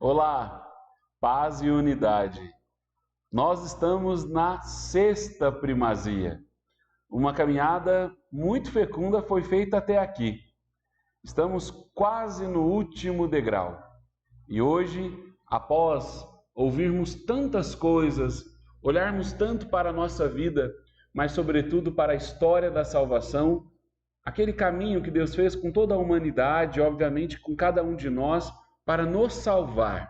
Olá, paz e unidade. Nós estamos na sexta primazia. Uma caminhada muito fecunda foi feita até aqui. Estamos quase no último degrau. E hoje, após ouvirmos tantas coisas, olharmos tanto para a nossa vida, mas sobretudo para a história da salvação, aquele caminho que Deus fez com toda a humanidade, obviamente com cada um de nós, para nos salvar,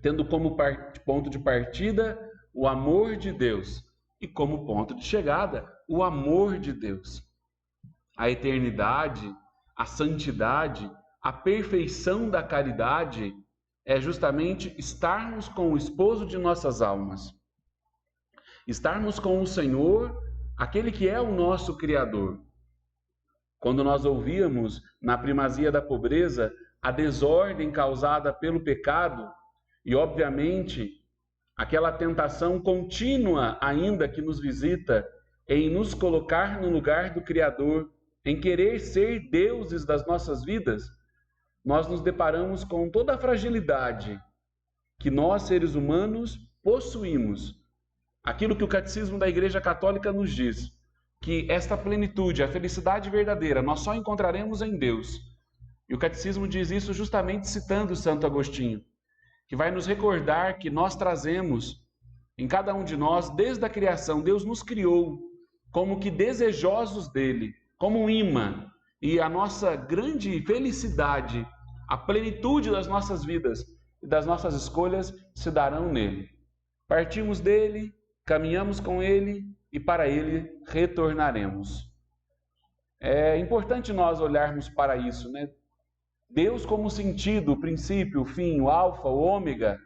tendo como ponto de partida o amor de Deus e como ponto de chegada o amor de Deus. A eternidade, a santidade, a perfeição da caridade é justamente estarmos com o esposo de nossas almas, estarmos com o Senhor, aquele que é o nosso Criador. Quando nós ouvíamos na primazia da pobreza a desordem causada pelo pecado e, obviamente, aquela tentação contínua ainda que nos visita em nos colocar no lugar do Criador, em querer ser deuses das nossas vidas, nós nos deparamos com toda a fragilidade que nós, seres humanos, possuímos. Aquilo que o Catecismo da Igreja Católica nos diz, que esta plenitude, a felicidade verdadeira, nós só encontraremos em Deus. E o Catecismo diz isso justamente citando Santo Agostinho, que vai nos recordar que nós trazemos em cada um de nós, desde a criação, Deus nos criou como que desejosos dele, como um imã, e a nossa grande felicidade, a plenitude das nossas vidas e das nossas escolhas se darão nele. Partimos dele, caminhamos com ele e para ele retornaremos. É importante nós olharmos para isso, né? Deus como sentido, o princípio, o fim, o alfa, o ômega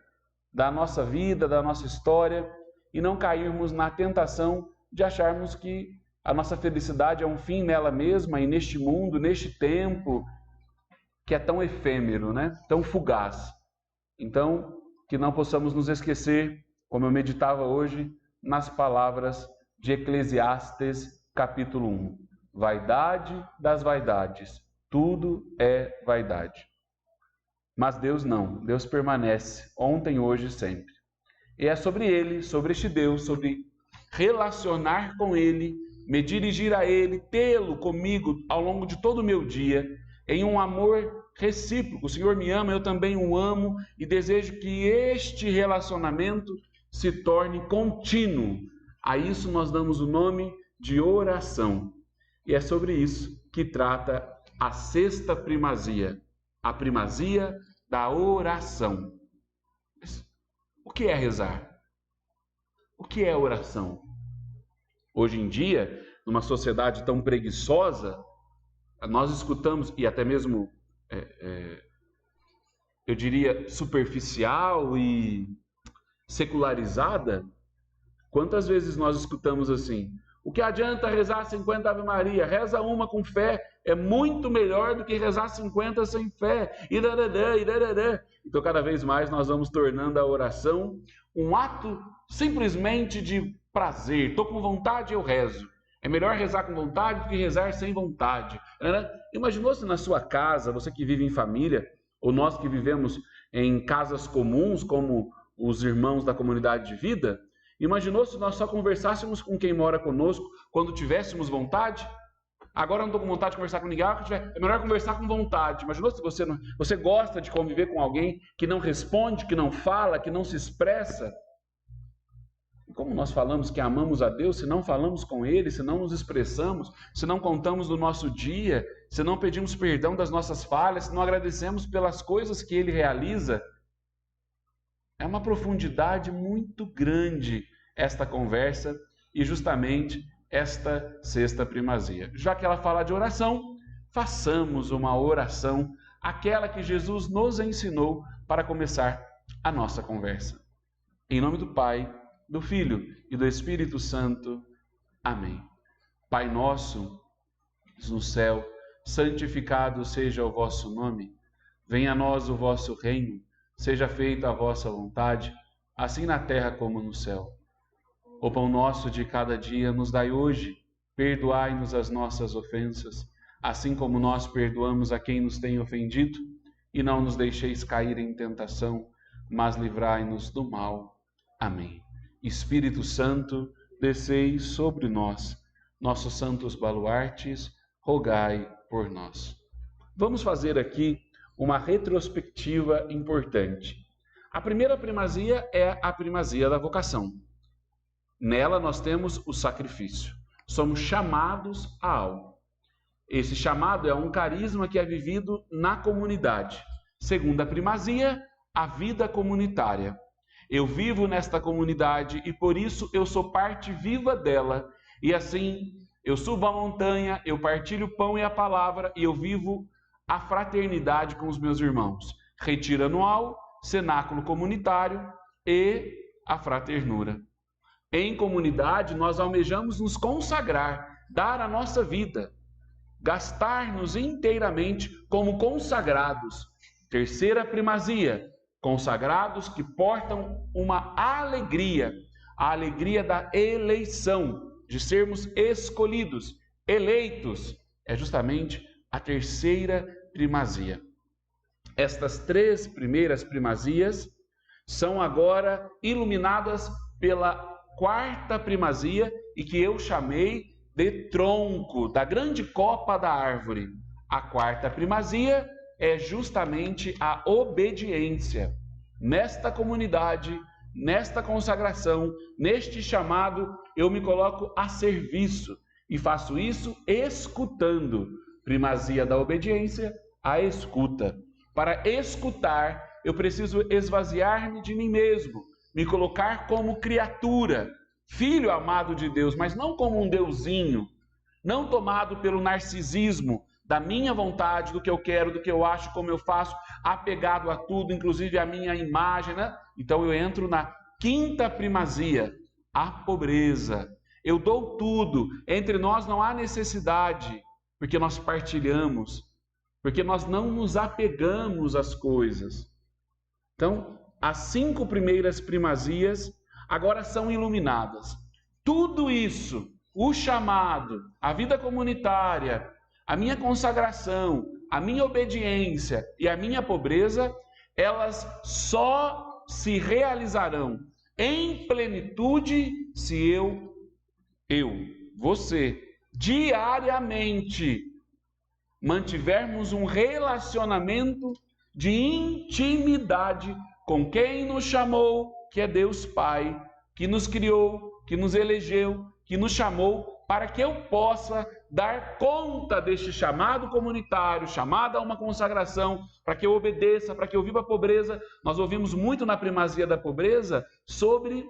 da nossa vida, da nossa história, e não cairmos na tentação de acharmos que a nossa felicidade é um fim nela mesma e neste mundo, neste tempo, que é tão efêmero, né? Tão fugaz. Então, que não possamos nos esquecer, como eu meditava hoje, nas palavras de Eclesiastes, capítulo 1. Vaidade das vaidades, tudo é vaidade. Mas Deus não, Deus permanece ontem, hoje e sempre. E é sobre Ele, sobre este Deus, sobre relacionar com Ele, me dirigir a Ele, tê-lo comigo ao longo de todo o meu dia, em um amor recíproco. O Senhor me ama, eu também o amo, e desejo que este relacionamento se torne contínuo. A isso nós damos o nome de oração. E é sobre isso que trata a sexta primazia, a primazia da oração. O que é rezar? O que é oração? Hoje em dia, numa sociedade tão preguiçosa, nós escutamos, e até mesmo, eu diria, superficial e secularizada, quantas vezes nós escutamos assim: o que adianta rezar 50 Ave Maria? Reza uma com fé, é muito melhor do que rezar 50 sem fé. Então, cada vez mais nós vamos tornando a oração um ato simplesmente de prazer. Estou com vontade, eu rezo. É melhor rezar com vontade do que rezar sem vontade. Imaginou se na sua casa, você que vive em família, ou nós que vivemos em casas comuns, como os irmãos da comunidade de vida, imaginou se nós só conversássemos com quem mora conosco quando tivéssemos vontade? Agora eu não estou com vontade de conversar com ninguém, é melhor conversar com vontade. Imaginou se você gosta de conviver com alguém que não responde, que não fala, que não se expressa? Como nós falamos que amamos a Deus se não falamos com Ele, se não nos expressamos, se não contamos do nosso dia, se não pedimos perdão das nossas falhas, se não agradecemos pelas coisas que Ele realiza? É uma profundidade muito grande esta conversa e justamente esta sexta primazia. Já que ela fala de oração, façamos uma oração, aquela que Jesus nos ensinou para começar a nossa conversa. Em nome do Pai, do Filho e do Espírito Santo. Amém. Pai nosso, no céu, santificado seja o vosso nome. Venha a nós o vosso reino. Seja feita a vossa vontade, assim na terra como no céu. O pão nosso de cada dia nos dai hoje. Perdoai-nos as nossas ofensas, assim como nós perdoamos a quem nos tem ofendido. e não nos deixeis cair em tentação, mas livrai-nos do mal. Amém. Espírito Santo, descei sobre nós, nossos santos baluartes, rogai por nós. Vamos fazer aqui uma retrospectiva importante. A primeira primazia é a primazia da vocação. Nela nós temos o sacrifício. Somos chamados a algo. Esse chamado é um carisma que é vivido na comunidade. Segunda primazia, a vida comunitária. Eu vivo nesta comunidade e por isso eu sou parte viva dela. E assim, eu subo a montanha, eu partilho o pão e a palavra e eu vivo a fraternidade com os meus irmãos. Retiro anual, cenáculo comunitário e a fraternura. Em comunidade, nós almejamos nos consagrar, dar a nossa vida, gastar-nos inteiramente como consagrados. Terceira primazia, consagrados que portam uma alegria, a alegria da eleição, de sermos escolhidos, eleitos. É justamente a terceira primazia. Estas três primeiras primazias são agora iluminadas pela quarta primazia e que eu chamei de tronco, da grande copa da árvore. A quarta primazia é justamente a obediência. Nesta comunidade, nesta consagração, neste chamado, eu me coloco a serviço e faço isso escutando. Primazia da obediência, a escuta. Para escutar, eu preciso esvaziar-me de mim mesmo, me colocar como criatura, filho amado de Deus, mas não como um deusinho, não tomado pelo narcisismo da minha vontade, do que eu quero, do que eu acho, como eu faço, apegado a tudo, inclusive a minha imagem, né? Então eu entro na quinta primazia, a pobreza. Eu dou tudo, entre nós não há necessidade, porque nós partilhamos, porque nós não nos apegamos às coisas. Então, as 5 primeiras primazias agora são iluminadas. Tudo isso, o chamado, a vida comunitária, a minha consagração, a minha obediência e a minha pobreza, elas só se realizarão em plenitude se você, diariamente mantivermos um relacionamento de intimidade com quem nos chamou, que é Deus Pai, que nos criou, que nos elegeu, que nos chamou para que eu possa dar conta deste chamado comunitário, chamado a uma consagração, para que eu obedeça, para que eu viva a pobreza. Nós ouvimos muito na primazia da pobreza sobre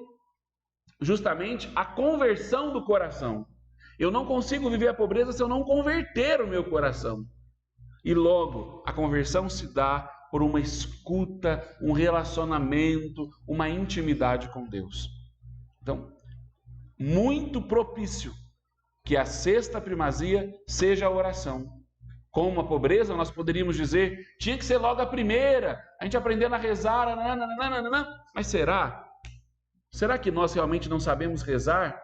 justamente a conversão do coração. Eu não consigo viver a pobreza se eu não converter o meu coração. E logo, a conversão se dá por uma escuta, um relacionamento, uma intimidade com Deus. Então, muito propício que a sexta primazia seja a oração. Com a pobreza, nós poderíamos dizer, tinha que ser logo a primeira, a gente aprendendo a rezar, mas será? Será que nós realmente não sabemos rezar?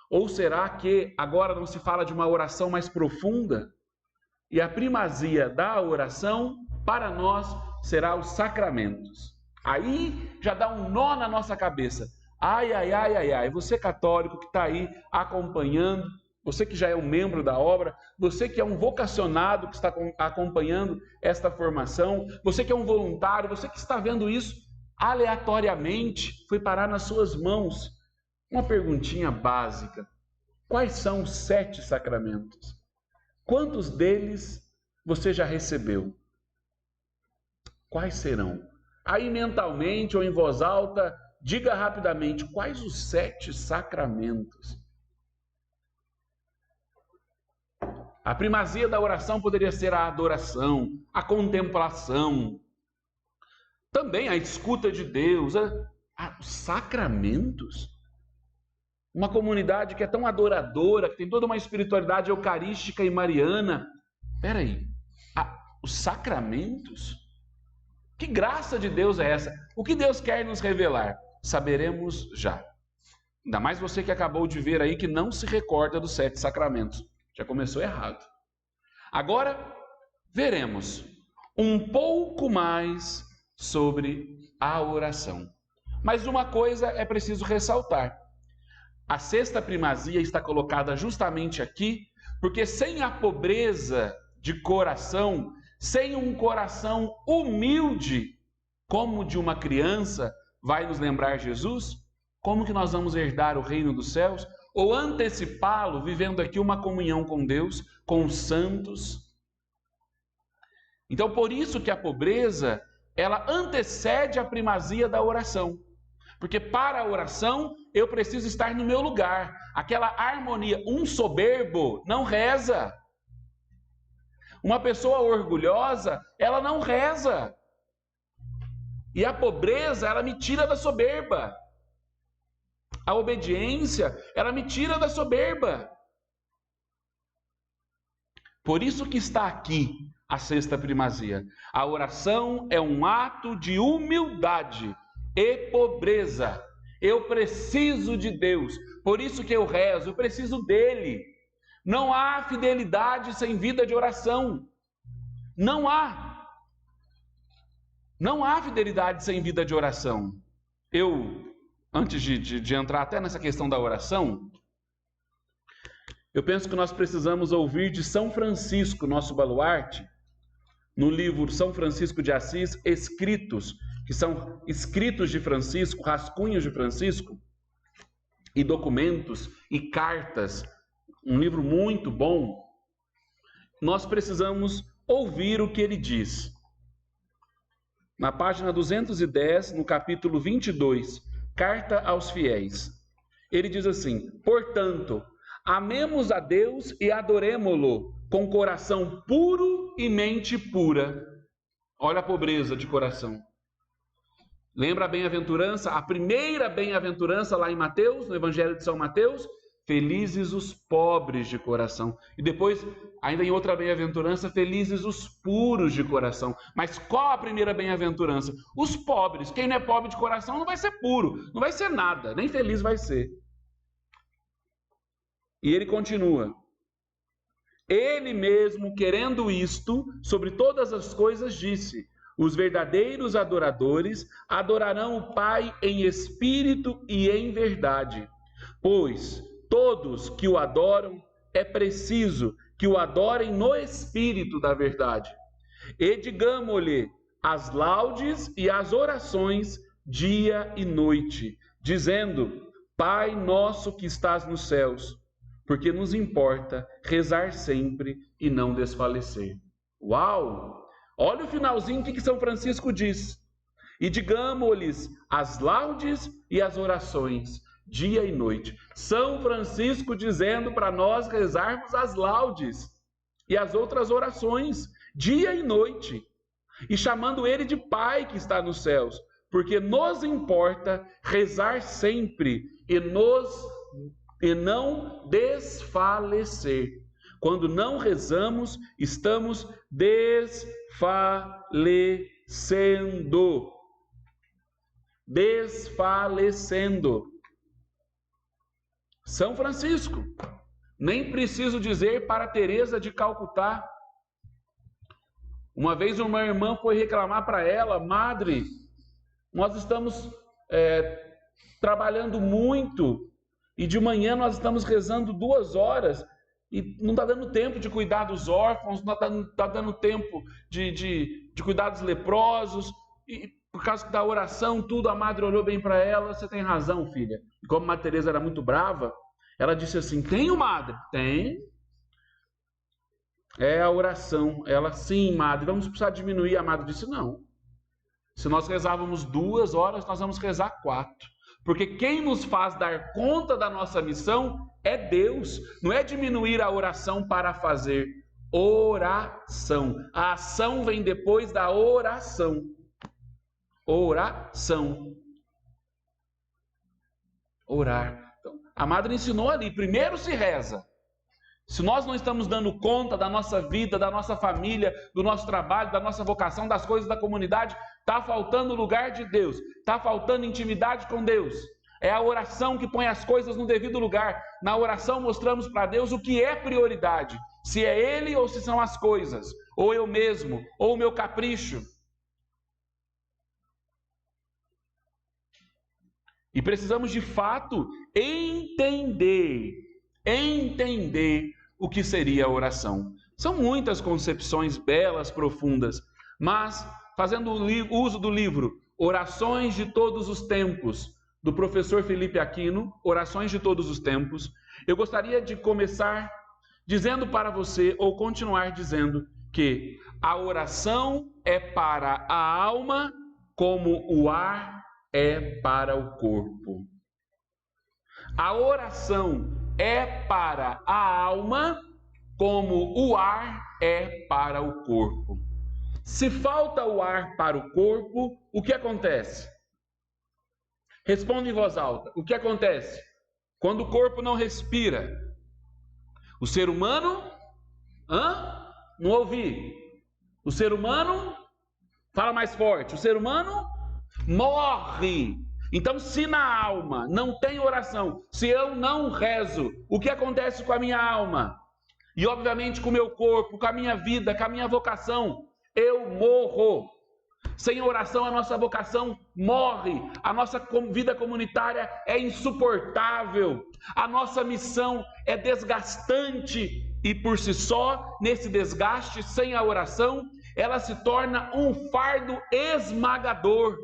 Ou será que agora não se fala de uma oração mais profunda? E a primazia da oração, para nós, será os sacramentos. Aí já dá um nó na nossa cabeça. Ai, você católico que está aí acompanhando, você que já é um membro da obra, você que é um vocacionado que está acompanhando esta formação, você que é um voluntário, você que está vendo isso aleatoriamente, foi parar nas suas mãos. Uma perguntinha básica. Quais são os 7 sacramentos? Quantos deles você já recebeu? Quais serão? Aí mentalmente ou em voz alta, diga rapidamente, quais os 7 sacramentos? A primazia da oração poderia ser a adoração, a contemplação, também a escuta de Deus, os sacramentos. Uma comunidade que é tão adoradora, que tem toda uma espiritualidade eucarística e mariana. Espera aí, os sacramentos? Que graça de Deus é essa? O que Deus quer nos revelar? Saberemos já. Ainda mais você que acabou de ver aí que não se recorda dos 7 sacramentos. Já começou errado. Agora, veremos. um pouco mais sobre a oração. Mas uma coisa é preciso ressaltar. A sexta primazia está colocada justamente aqui, porque sem a pobreza de coração, sem um coração humilde, como de uma criança, vai nos lembrar Jesus? Como que nós vamos herdar o reino dos céus? Ou antecipá-lo, vivendo aqui uma comunhão com Deus, com os santos? Então, por isso que a pobreza, ela antecede a primazia da oração. Porque para a oração, eu preciso estar no meu lugar. Aquela harmonia. Um soberbo não reza. Uma pessoa orgulhosa, ela não reza. E a pobreza, ela me tira da soberba. A obediência, ela me tira da soberba. Por isso que está aqui a sexta primazia. A oração é um ato de humildade e pobreza. Eu preciso de Deus, por isso que eu rezo, eu preciso dele. Não há fidelidade sem vida de oração. Não há. Não há fidelidade sem vida de oração. Antes de entrar até nessa questão da oração, eu penso que nós precisamos ouvir de São Francisco, nosso baluarte, no livro São Francisco de Assis, Escritos, que são escritos de Francisco, rascunhos de Francisco, e documentos e cartas, um livro muito bom. Nós precisamos ouvir o que ele diz. Na página 210, no capítulo 22, Carta aos Fiéis, ele diz assim: portanto, amemos a Deus e adoremo-lo com coração puro e mente pura. Olha a pobreza de coração. Lembra a bem-aventurança? A primeira bem-aventurança lá em Mateus, no Evangelho de São Mateus? Felizes os pobres de coração. E depois, ainda em outra bem-aventurança, felizes os puros de coração. Mas qual a primeira bem-aventurança? Os pobres. Quem não é pobre de coração não vai ser puro, não vai ser nada, nem feliz vai ser. E ele continua: ele mesmo, querendo isto, sobre todas as coisas disse: os verdadeiros adoradores adorarão o Pai em espírito e em verdade, pois todos que o adoram é preciso que o adorem no espírito da verdade. E digamo-lhe as laudes e as orações dia e noite, dizendo: Pai nosso que estás nos céus, porque nos importa rezar sempre e não desfalecer. Uau! Olha o finalzinho que São Francisco diz. E digamos-lhes as laudes e as orações, dia e noite. São Francisco dizendo para nós rezarmos as laudes e as outras orações, dia e noite. E chamando ele de Pai que está nos céus, porque nos importa rezar sempre e não desfalecer. Quando não rezamos, estamos desfalecendo. Desfalecendo. São Francisco. Nem preciso dizer para Teresa de Calcutá. Uma vez uma irmã foi reclamar para ela: Madre, nós estamos trabalhando muito e de manhã nós estamos rezando 2 horas e não está dando tempo de cuidar dos órfãos, não está dando tempo de cuidar dos leprosos, e por causa da oração, tudo. A madre olhou bem para ela: você tem razão, filha. E como a Teresa era muito brava, ela disse assim: tenho, madre? Tem. É a oração. Ela: sim, madre, vamos precisar diminuir. A madre disse: não. Se nós rezávamos 2 horas, nós vamos rezar 4. Porque quem nos faz dar conta da nossa missão é Deus. Não é diminuir a oração para fazer oração. A ação vem depois da oração. Oração. Orar. Então, a madre ensinou ali: primeiro se reza. Se nós não estamos dando conta da nossa vida, da nossa família, do nosso trabalho, da nossa vocação, das coisas da comunidade, está faltando o lugar de Deus, está faltando intimidade com Deus. É a oração que põe as coisas no devido lugar. Na oração mostramos para Deus o que é prioridade, se é Ele ou se são as coisas. ou eu mesmo, ou o meu capricho. E precisamos de fato entender o que seria a oração. São muitas concepções belas, profundas, mas fazendo uso do livro Orações de Todos os Tempos, do professor Felipe Aquino, Orações de Todos os Tempos, eu gostaria de começar dizendo para você, ou continuar dizendo, que a oração é para a alma como o ar é para o corpo. A oração é para a alma como o ar é para o corpo. Se falta o ar para o corpo, o que acontece? Responda em voz alta. O que acontece? Quando o corpo não respira, o ser humano... Não ouvi. O ser humano... Fala mais forte. O ser humano morre. Então, se na alma não tem oração, se eu não rezo, o que acontece com a minha alma? E obviamente com o meu corpo, com a minha vida, com a minha vocação? Eu morro. Sem oração a nossa vocação morre. A nossa vida comunitária é insuportável. A nossa missão é desgastante. E por si só, nesse desgaste, sem a oração, ela se torna um fardo esmagador.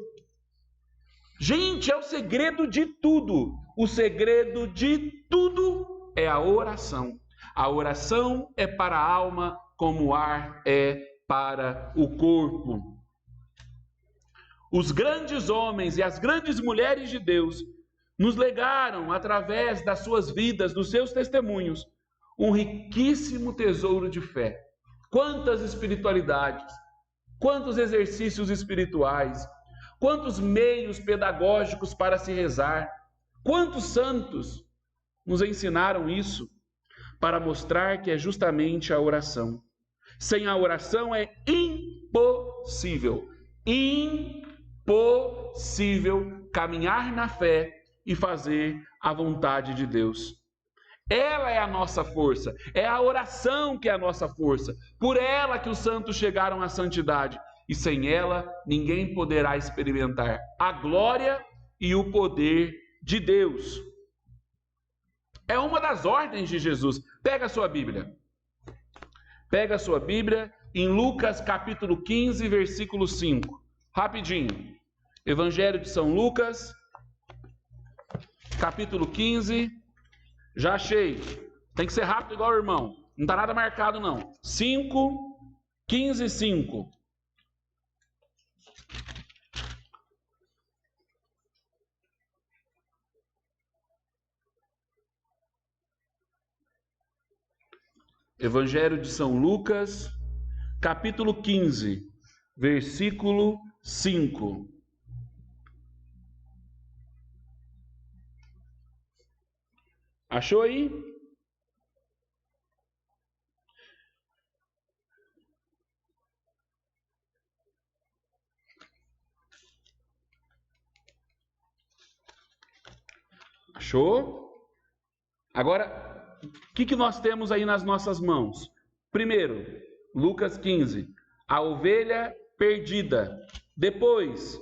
Gente, é o segredo de tudo. O segredo de tudo é a oração. A oração é para a alma como o ar é para o corpo. Os grandes homens e as grandes mulheres de Deus nos legaram, através das suas vidas, dos seus testemunhos, um riquíssimo tesouro de fé. Quantas espiritualidades, quantos exercícios espirituais, quantos meios pedagógicos para se rezar, quantos santos nos ensinaram isso para mostrar que é justamente a oração. Sem a oração é impossível caminhar na fé e fazer a vontade de Deus. Ela é a nossa força, é a oração que é a nossa força. Por ela que os santos chegaram à santidade. E sem ela, ninguém poderá experimentar a glória e o poder de Deus. É uma das ordens de Jesus. Pega a sua Bíblia. Pega a sua Bíblia em Lucas capítulo 15, versículo 5. Rapidinho. Evangelho de São Lucas, capítulo 15. Já achei. Tem que ser rápido igual o irmão. Não está nada marcado não. 15, 5. Evangelho de São Lucas, capítulo 15, versículo 5. Achou aí? Achou? Agora, o que nós temos aí nas nossas mãos? Primeiro, Lucas 15, a ovelha perdida. Depois,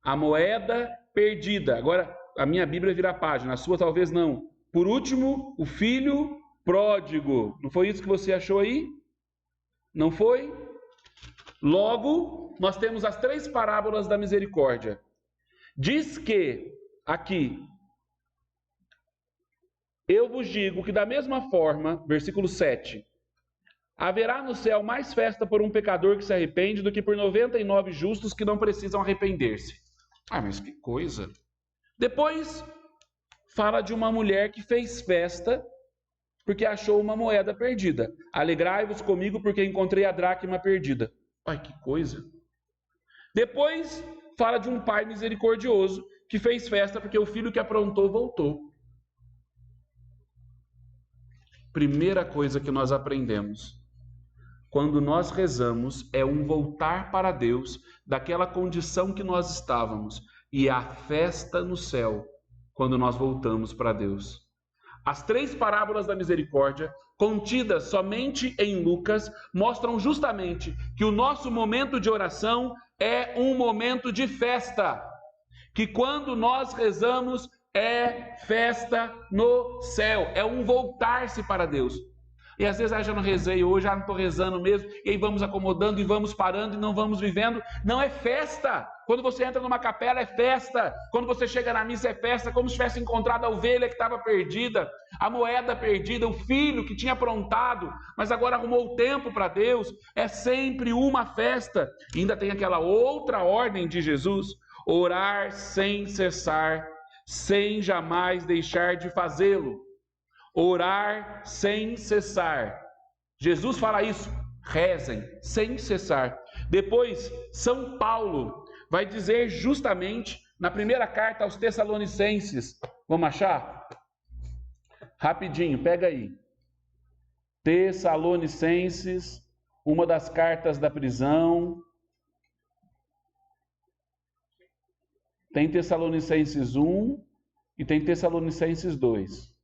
a moeda perdida. Agora, a minha Bíblia vira a página, a sua talvez não. Por último, o filho pródigo. Não foi isso que você achou aí? Não foi? Logo, nós temos as 3 parábolas da misericórdia. Diz que, aqui, eu vos digo que da mesma forma, versículo 7, haverá no céu mais festa por um pecador que se arrepende do que por 99 justos que não precisam arrepender-se. Ah, mas que coisa! Depois, fala de uma mulher que fez festa porque achou uma moeda perdida. Alegrai-vos comigo porque encontrei a dracma perdida. Ai, que coisa! Depois, fala de um pai misericordioso que fez festa porque o filho que aprontou voltou. Primeira coisa que nós aprendemos, quando nós rezamos, é um voltar para Deus daquela condição que nós estávamos, e a festa no céu, quando nós voltamos para Deus. As 3 parábolas da misericórdia contidas somente em Lucas, mostram justamente que o nosso momento de oração é um momento de festa. Que quando nós rezamos é festa no céu, é um voltar-se para Deus. E às vezes, já não rezei hoje, já não estou rezando mesmo, e aí vamos acomodando e vamos parando e não vamos vivendo. Não, é festa. Quando você entra numa capela é festa. Quando você chega na missa é festa, como se tivesse encontrado a ovelha que estava perdida, a moeda perdida, o filho que tinha aprontado, mas agora arrumou o tempo para Deus. É sempre uma festa. E ainda tem aquela outra ordem de Jesus: orar sem cessar, sem jamais deixar de fazê-lo. Orar sem cessar. Jesus fala isso, rezem sem cessar. Depois, São Paulo vai dizer justamente na primeira carta aos Tessalonicenses. Vamos achar? Rapidinho, pega aí. Tessalonicenses, uma das cartas da prisão. Tem Tessalonicenses 1 e tem Tessalonicenses 2.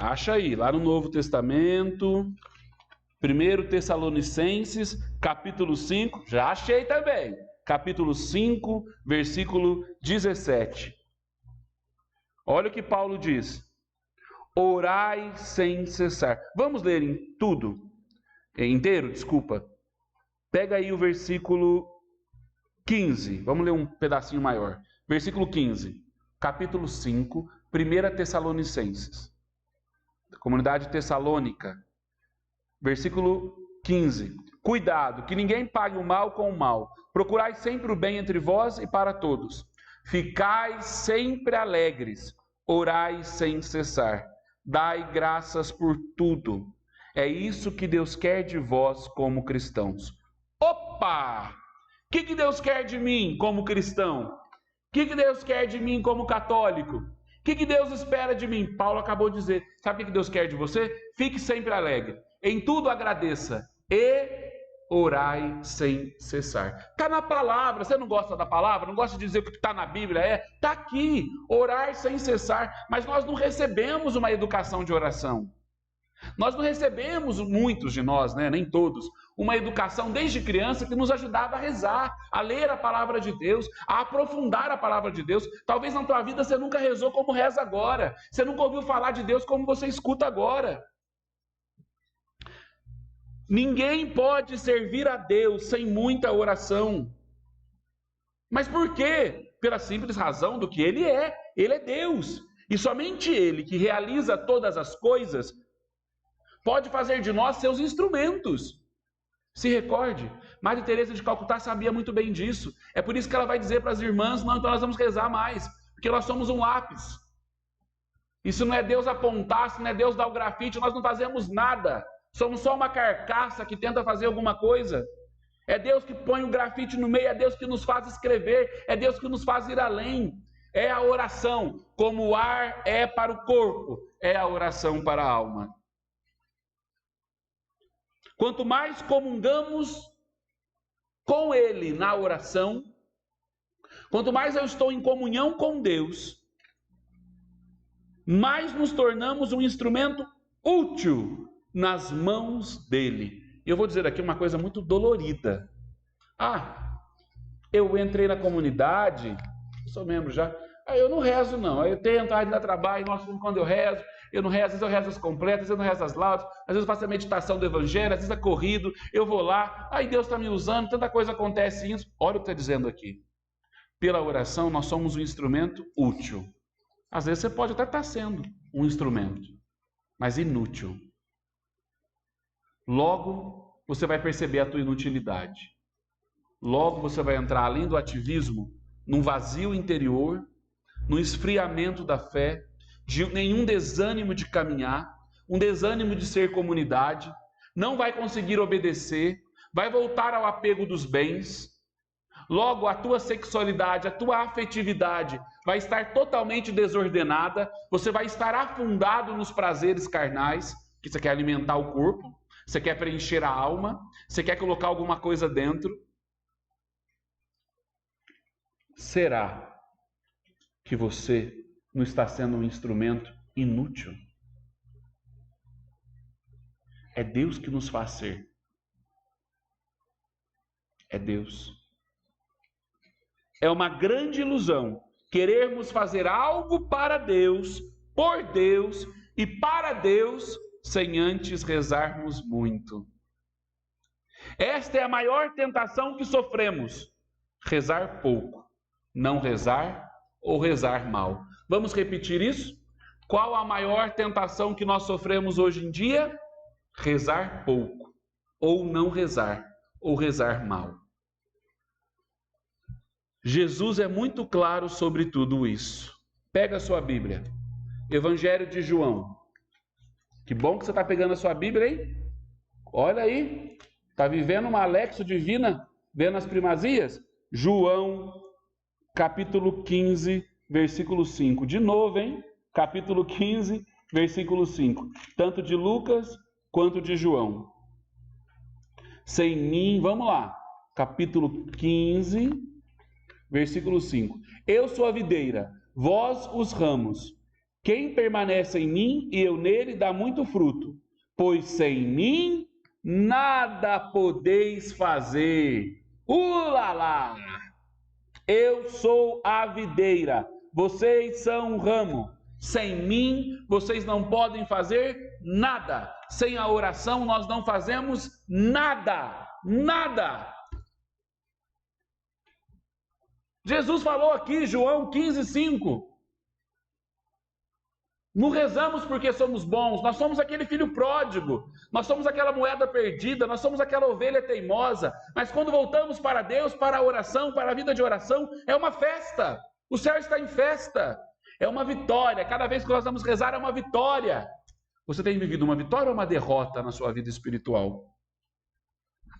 Acha aí, lá no Novo Testamento, 1 Tessalonicenses, capítulo 5, já achei também, capítulo 5, versículo 17. Olha o que Paulo diz: orai sem cessar. Vamos ler inteiro, desculpa. Pega aí o versículo 15, vamos ler um pedacinho maior. Versículo 15, capítulo 5, 1 Tessalonicenses. Comunidade Tessalônica, versículo 15. Cuidado, que ninguém pague o mal com o mal. Procurai sempre o bem entre vós e para todos. Ficai sempre alegres. Orai sem cessar. Dai graças por tudo. É isso que Deus quer de vós como cristãos. Opa! O que Deus quer de mim como cristão? O que Deus quer de mim como católico? O que Deus espera de mim? Paulo acabou de dizer. Sabe o que Deus quer de você? Fique sempre alegre. Em tudo agradeça. E orai sem cessar. Está na palavra. Você não gosta da palavra? Não gosta de dizer o que está na Bíblia? Está aqui. Orar sem cessar. Mas nós não recebemos uma educação de oração. Nós não recebemos, muitos de nós, né? Nem todos, uma educação desde criança que nos ajudava a rezar, a ler a palavra de Deus, a aprofundar a palavra de Deus. Talvez na tua vida você nunca rezou como reza agora, você nunca ouviu falar de Deus como você escuta agora. Ninguém pode servir a Deus sem muita oração. Mas por quê? Pela simples razão do que Ele é Deus. E somente Ele, que realiza todas as coisas, pode fazer de nós seus instrumentos. Se recorde, Maria Teresa de Calcutá sabia muito bem disso. É por isso que ela vai dizer para as irmãs: não, então nós vamos rezar mais, porque nós somos um lápis. Isso não é Deus apontar, isso não é Deus dar o grafite, nós não fazemos nada. Somos só uma carcaça que tenta fazer alguma coisa. É Deus que põe o grafite no meio, é Deus que nos faz escrever, é Deus que nos faz ir além. É a oração, como o ar é para o corpo, é a oração para a alma. Quanto mais comungamos com Ele na oração, quanto mais eu estou em comunhão com Deus, mais nos tornamos um instrumento útil nas mãos dEle. Eu vou dizer aqui uma coisa muito dolorida. Eu entrei na comunidade, sou membro já, eu não rezo não, eu tento, dar trabalho, nossa, quando eu rezo, eu não rezo, às vezes eu rezo as completas, às vezes eu não rezo as laudas, às vezes eu faço a meditação do evangelho, às vezes é corrido, eu vou lá, aí Deus está me usando, tanta coisa acontece isso. Olha o que está dizendo aqui. Pela oração nós somos um instrumento útil. Às vezes você pode até estar sendo um instrumento, mas inútil. Logo você vai perceber a tua inutilidade. Logo você vai entrar, além do ativismo, num vazio interior, num esfriamento da fé, de nenhum desânimo de caminhar, um desânimo de ser comunidade, não vai conseguir obedecer, vai voltar ao apego dos bens. Logo, a tua sexualidade, a tua afetividade vai estar totalmente desordenada, você vai estar afundado nos prazeres carnais, que você quer alimentar o corpo, você quer preencher a alma, você quer colocar alguma coisa dentro. Será que você não está sendo um instrumento inútil. É Deus que nos faz ser. É Deus. É uma grande ilusão querermos fazer algo para Deus, por Deus e para Deus, sem antes rezarmos muito. Esta é a maior tentação que sofremos: rezar pouco, não rezar ou rezar mal. Vamos repetir isso? Qual a maior tentação que nós sofremos hoje em dia? Rezar pouco, ou não rezar, ou rezar mal. Jesus é muito claro sobre tudo isso. Pega a sua Bíblia. Evangelho de João. Que bom que você está pegando a sua Bíblia, hein? Olha aí. Está vivendo uma Alexo divina, vendo as primazias? João, capítulo 15, versículo 5. De novo, hein? Capítulo 15, versículo 5. Tanto de Lucas quanto de João. Sem mim, vamos lá. Capítulo 15, versículo 5. Eu sou a videira, vós os ramos. Quem permanece em mim e eu nele dá muito fruto, pois sem mim nada podeis fazer. Ulalá! Eu sou a videira, vocês são o ramo. Sem mim vocês não podem fazer nada. Sem a oração nós não fazemos nada. Nada. Jesus falou aqui, João 15, 5. Não rezamos porque somos bons, nós somos aquele filho pródigo, nós somos aquela moeda perdida, nós somos aquela ovelha teimosa, mas quando voltamos para Deus, para a oração, para a vida de oração, é uma festa, o céu está em festa, é uma vitória, cada vez que nós vamos rezar é uma vitória. Você tem vivido uma vitória ou uma derrota na sua vida espiritual?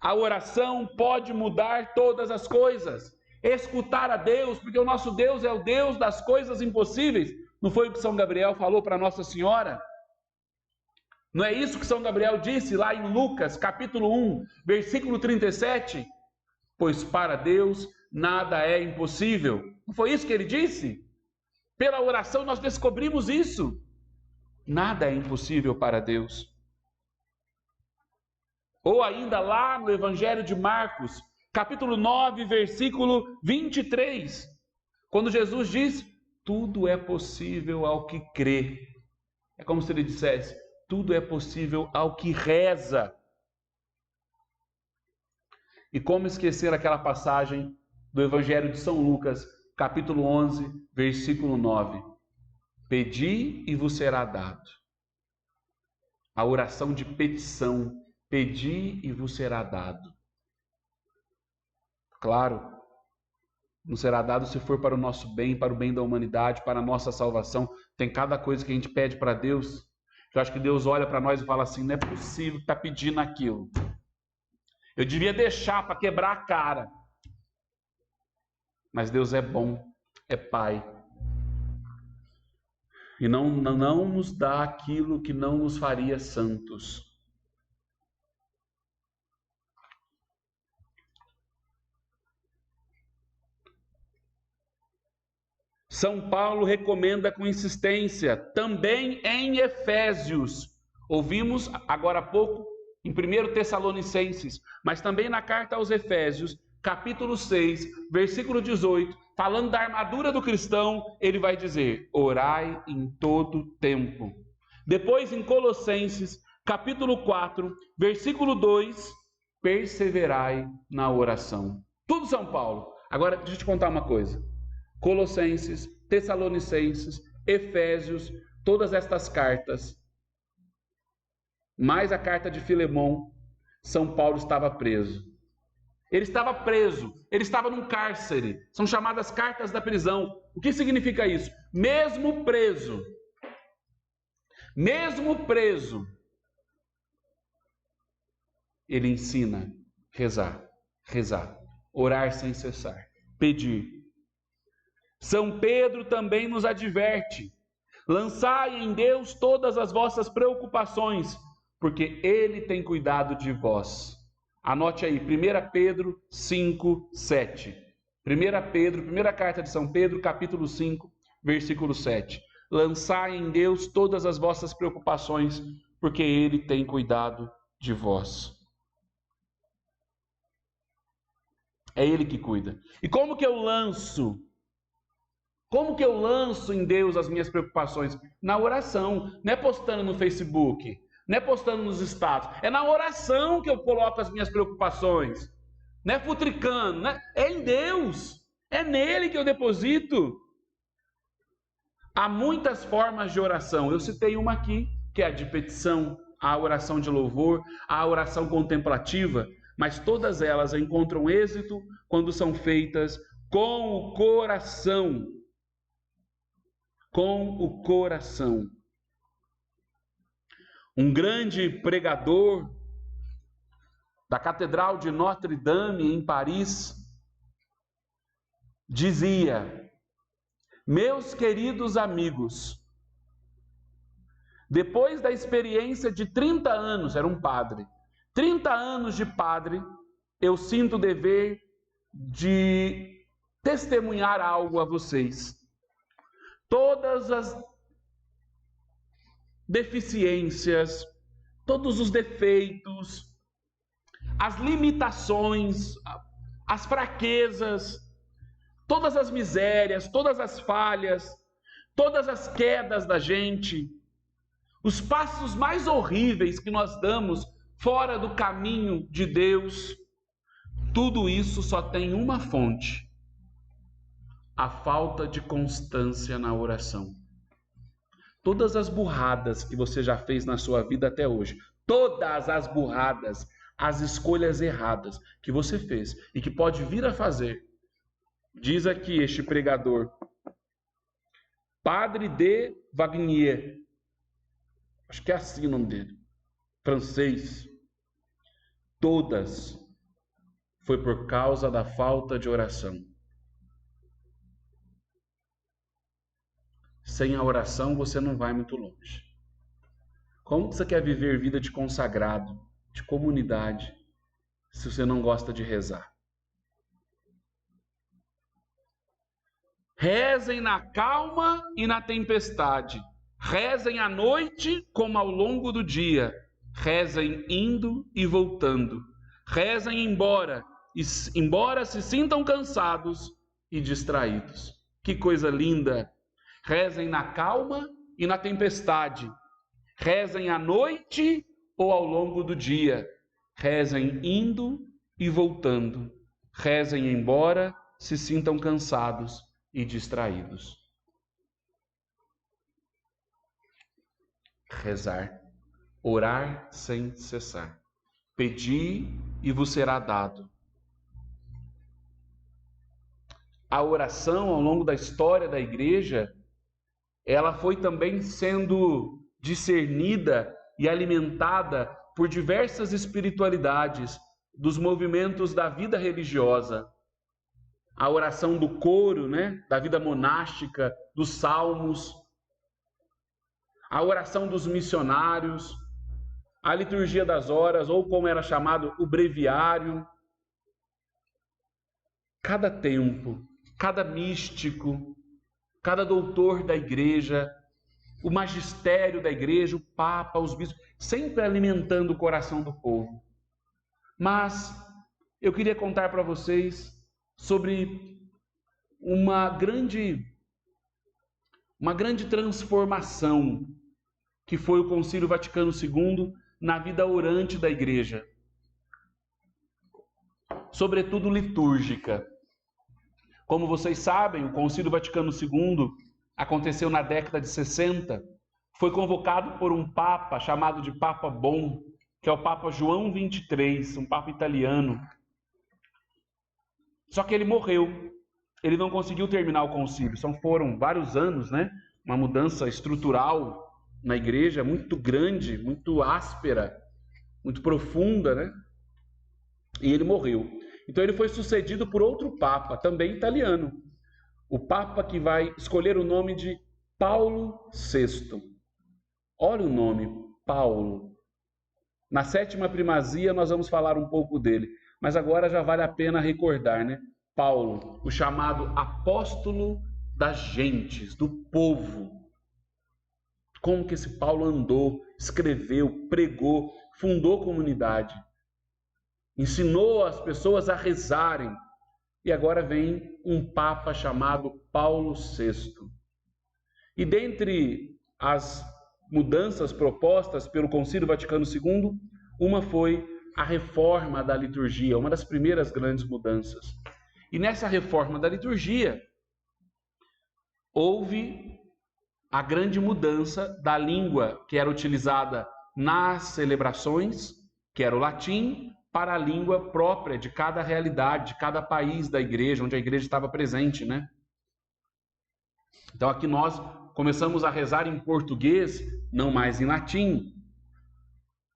A oração pode mudar todas as coisas, escutar a Deus, porque o nosso Deus é o Deus das coisas impossíveis. Não foi o que São Gabriel falou para Nossa Senhora? Não é isso que São Gabriel disse lá em Lucas, capítulo 1, versículo 37? Pois para Deus nada é impossível. Não foi isso que ele disse? Pela oração nós descobrimos isso. Nada é impossível para Deus. Ou ainda lá no Evangelho de Marcos, capítulo 9, versículo 23, quando Jesus diz: tudo é possível ao que crê. É como se ele dissesse: tudo é possível ao que reza. E como esquecer aquela passagem do Evangelho de São Lucas, capítulo 11, versículo 9. Pedi e vos será dado. A oração de petição. Pedi e vos será dado. Claro, não será dado se for para o nosso bem, para o bem da humanidade, para a nossa salvação. Tem cada coisa que a gente pede para Deus. Eu acho que Deus olha para nós e fala assim: não é possível que está pedindo aquilo. Eu devia deixar para quebrar a cara. Mas Deus é bom, é Pai. E não nos dá aquilo que não nos faria santos. São Paulo recomenda com insistência, também em Efésios. Ouvimos agora há pouco em 1 Tessalonicenses, mas também na carta aos Efésios, capítulo 6, versículo 18, falando da armadura do cristão, ele vai dizer: orai em todo tempo. Depois em Colossenses, capítulo 4, versículo 2, perseverai na oração. Tudo São Paulo. Agora, deixa eu te contar uma coisa. Colossenses, Tessalonicenses, Efésios, todas estas cartas, mais a carta de Filemão, São Paulo estava preso. Ele estava preso, ele estava num cárcere, são chamadas cartas da prisão. O que significa isso? Mesmo preso, ele ensina rezar, orar sem cessar, pedir. São Pedro também nos adverte: lançai em Deus todas as vossas preocupações, porque Ele tem cuidado de vós. Anote aí, 1 Pedro 5, 7. 1 Pedro, primeira carta de São Pedro, capítulo 5, versículo 7. Lançai em Deus todas as vossas preocupações, porque Ele tem cuidado de vós. É Ele que cuida. E como que eu lanço? Como que eu lanço em Deus as minhas preocupações? Na oração. Não é postando no Facebook, não é postando nos status. É na oração que eu coloco as minhas preocupações. Não é futricando, né? É em Deus. É nele que eu deposito. Há muitas formas de oração. Eu citei uma aqui, que é a de petição, a oração de louvor, a oração contemplativa, mas todas elas encontram êxito quando são feitas com o coração. Com o coração. Um grande pregador da Catedral de Notre-Dame, em Paris, dizia: meus queridos amigos, depois da experiência de 30 anos, era um padre, 30 anos de padre, eu sinto o dever de testemunhar algo a vocês. Todas as deficiências, todos os defeitos, as limitações, as fraquezas, todas as misérias, todas as falhas, todas as quedas da gente, os passos mais horríveis que nós damos fora do caminho de Deus, tudo isso só tem uma fonte: a falta de constância na oração. Todas as burradas que você já fez na sua vida até hoje, todas as burradas, as escolhas erradas que você fez e que pode vir a fazer, diz aqui este pregador, Padre de Vagnier, acho que é assim o nome dele, francês, todas foi por causa da falta de oração. Sem a oração você não vai muito longe. Como você quer viver vida de consagrado, de comunidade, se você não gosta de rezar? Rezem na calma e na tempestade. Rezem à noite como ao longo do dia. Rezem indo e voltando. Rezem embora se sintam cansados e distraídos. Que coisa linda! Rezem na calma e na tempestade. Rezem à noite ou ao longo do dia. Rezem indo e voltando. Rezem embora se sintam cansados e distraídos. Rezar, orar sem cessar. Pedi e vos será dado. A oração ao longo da história da igreja, ela foi também sendo discernida e alimentada por diversas espiritualidades dos movimentos da vida religiosa. A oração do coro, né, da vida monástica, dos salmos, a oração dos missionários, a liturgia das horas, ou como era chamado, o breviário. Cada tempo, cada místico, cada doutor da igreja, o magistério da igreja, o papa, os bispos, sempre alimentando o coração do povo. Mas eu queria contar para vocês sobre uma grande transformação que foi o Concílio Vaticano II na vida orante da igreja, sobretudo litúrgica. Como vocês sabem, o Concílio Vaticano II aconteceu na década de 60, foi convocado por um papa chamado de Papa Bom, que é o Papa João XXIII, um papa italiano. Só que ele morreu, ele não conseguiu terminar o concílio, foram vários anos, né? Uma mudança estrutural na igreja muito grande, muito áspera, muito profunda, né? E ele morreu. Então ele foi sucedido por outro papa, também italiano, o papa que vai escolher o nome de Paulo VI. Olha o nome, Paulo. Na 7ª primazia nós vamos falar um pouco dele, mas agora já vale a pena recordar, né? Paulo, o chamado apóstolo das gentes, do povo. Como que esse Paulo andou, escreveu, pregou, fundou comunidade, ensinou as pessoas a rezarem. E agora vem um Papa chamado Paulo VI. E dentre as mudanças propostas pelo Concílio Vaticano II, uma foi a reforma da liturgia, uma das primeiras grandes mudanças. E nessa reforma da liturgia, houve a grande mudança da língua que era utilizada nas celebrações, que era o latim, para a língua própria de cada realidade, de cada país da igreja, onde a igreja estava presente, né? Então aqui nós começamos a rezar em português, não mais em latim.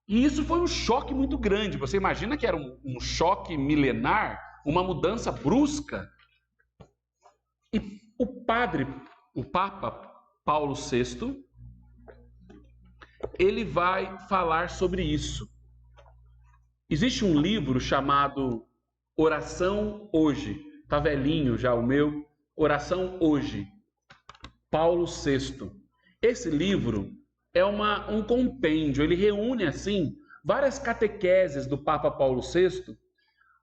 E isso foi um choque muito grande. Você imagina que era um choque milenar, uma mudança brusca? E o Papa Paulo VI, ele vai falar sobre isso. Existe um livro chamado Oração Hoje. Está velhinho já o meu. Oração Hoje. Paulo VI. Esse livro é um compêndio. Ele reúne, assim, várias catequeses do Papa Paulo VI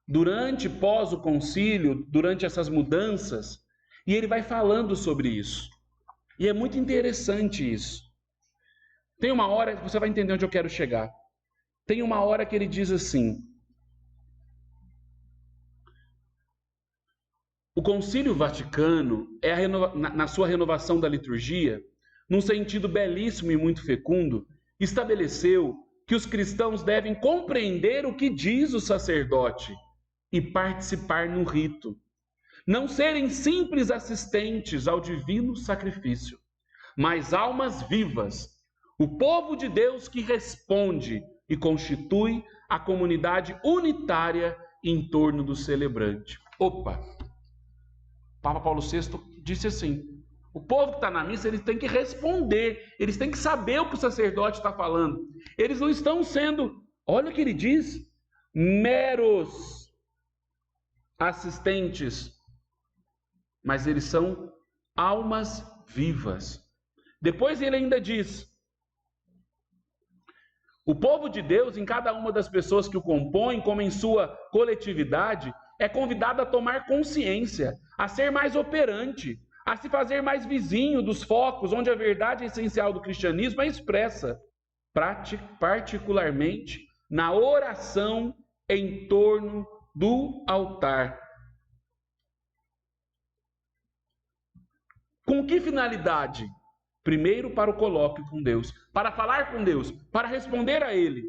durante, pós o concílio, durante essas mudanças. E ele vai falando sobre isso. E é muito interessante isso. Tem uma hora, você vai entender onde eu quero chegar. Tem uma hora que ele diz assim: o Concílio Vaticano, na sua renovação da liturgia, num sentido belíssimo e muito fecundo, estabeleceu que os cristãos devem compreender o que diz o sacerdote e participar no rito. Não serem simples assistentes ao divino sacrifício, mas almas vivas, o povo de Deus que responde e constitui a comunidade unitária em torno do celebrante. Opa! Papa Paulo VI disse assim: o povo que está na missa, eles têm que responder, eles têm que saber o que o sacerdote está falando. Eles não estão sendo, olha o que ele diz, meros assistentes, mas eles são almas vivas. Depois ele ainda diz: o povo de Deus, em cada uma das pessoas que o compõem, como em sua coletividade, é convidado a tomar consciência, a ser mais operante, a se fazer mais vizinho dos focos onde a verdade essencial do cristianismo é expressa, particularmente na oração em torno do altar. Com que finalidade? Primeiro, para o colóquio com Deus, para falar com Deus, para responder a Ele.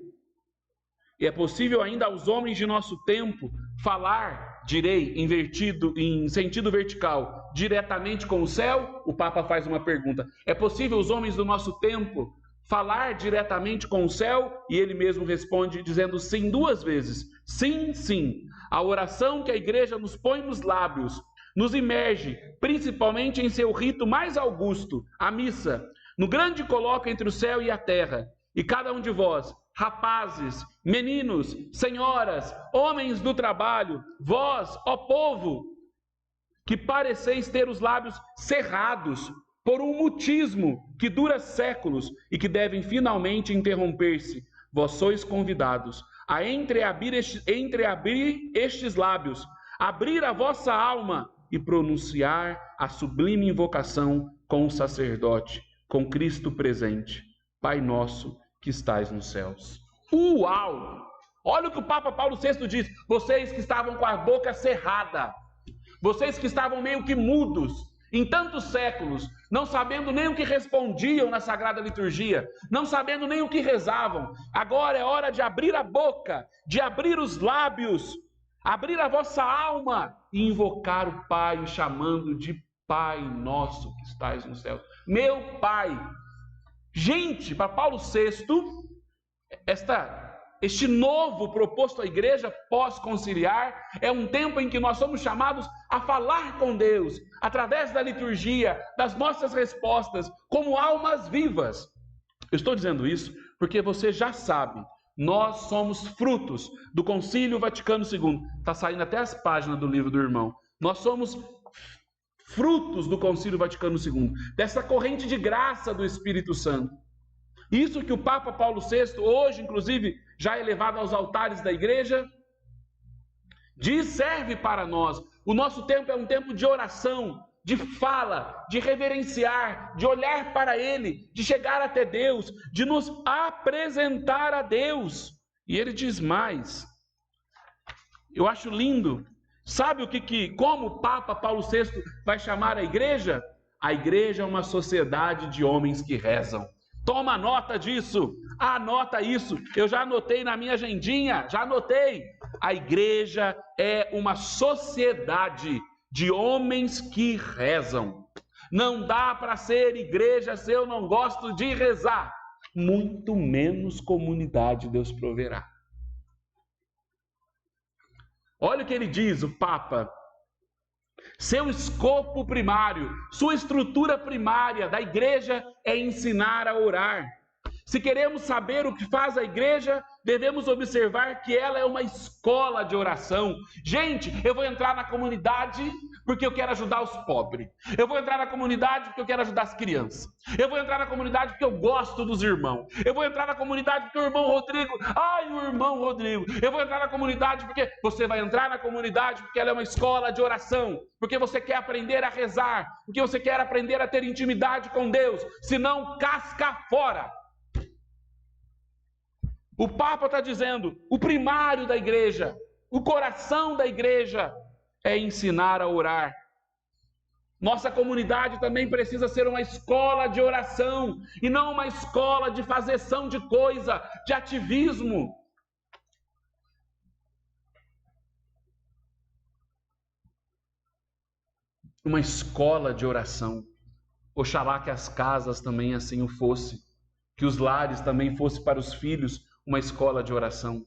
E é possível ainda aos homens de nosso tempo falar, direi, invertido, em sentido vertical, diretamente com o céu? O Papa faz uma pergunta. É possível os homens do nosso tempo falar diretamente com o céu? E ele mesmo responde dizendo sim 2 vezes. Sim, sim. A oração que a igreja nos põe nos lábios nos imerge, principalmente em seu rito mais augusto, a missa, no grande colóquio entre o céu e a terra. E cada um de vós, rapazes, meninos, senhoras, homens do trabalho, vós, ó povo, que pareceis ter os lábios cerrados por um mutismo que dura séculos e que devem finalmente interromper-se, vós sois convidados a entreabrir estes lábios, abrir a vossa alma e pronunciar a sublime invocação com o sacerdote, com Cristo presente. Pai nosso que estais nos céus. Uau! Olha o que o Papa Paulo VI diz. Vocês que estavam com a boca cerrada, vocês que estavam meio que mudos em tantos séculos, não sabendo nem o que respondiam na Sagrada Liturgia, não sabendo nem o que rezavam, agora é hora de abrir a boca, de abrir os lábios, abrir a vossa alma e invocar o Pai, o chamando de Pai nosso que estais no céu. Meu Pai. Gente, para Paulo VI, este novo proposto à igreja pós-conciliar é um tempo em que nós somos chamados a falar com Deus, através da liturgia, das nossas respostas, como almas vivas. Eu estou dizendo isso porque você já sabe, nós somos frutos do Concílio Vaticano II. Está saindo até as páginas do livro do irmão. Nós somos frutos do Concílio Vaticano II, dessa corrente de graça do Espírito Santo. Isso que o Papa Paulo VI, hoje inclusive já elevado aos altares da igreja, diz, serve para nós. O nosso tempo é um tempo de oração, de fala, de reverenciar, de olhar para Ele, de chegar até Deus, de nos apresentar a Deus. E ele diz mais, eu acho lindo, sabe como o Papa Paulo VI vai chamar a igreja? A igreja é uma sociedade de homens que rezam. Toma nota disso, anota isso, eu já anotei na minha agendinha, já anotei. A igreja é uma sociedade de homens que rezam. Não dá para ser igreja se eu não gosto de rezar. Muito menos comunidade Deus proverá. Olha o que ele diz, o Papa. Seu escopo primário, sua estrutura primária da igreja é ensinar a orar. Se queremos saber o que faz a igreja, devemos observar que ela é uma escola de oração. Gente, eu vou entrar na comunidade porque eu quero ajudar os pobres. Eu vou entrar na comunidade porque eu quero ajudar as crianças. Eu vou entrar na comunidade porque eu gosto dos irmãos. Eu vou entrar na comunidade porque o irmão Rodrigo... Ai, o irmão Rodrigo. Eu vou entrar na comunidade porque... Você vai entrar na comunidade porque ela é uma escola de oração. Porque você quer aprender a rezar. Porque você quer aprender a ter intimidade com Deus. Senão, casca fora. O Papa está dizendo, o primário da igreja, o coração da igreja é ensinar a orar. Nossa comunidade também precisa ser uma escola de oração e não uma escola de fazeção de coisa, de ativismo. Uma escola de oração. Oxalá que as casas também assim o fossem, que os lares também fossem para os filhos uma escola de oração.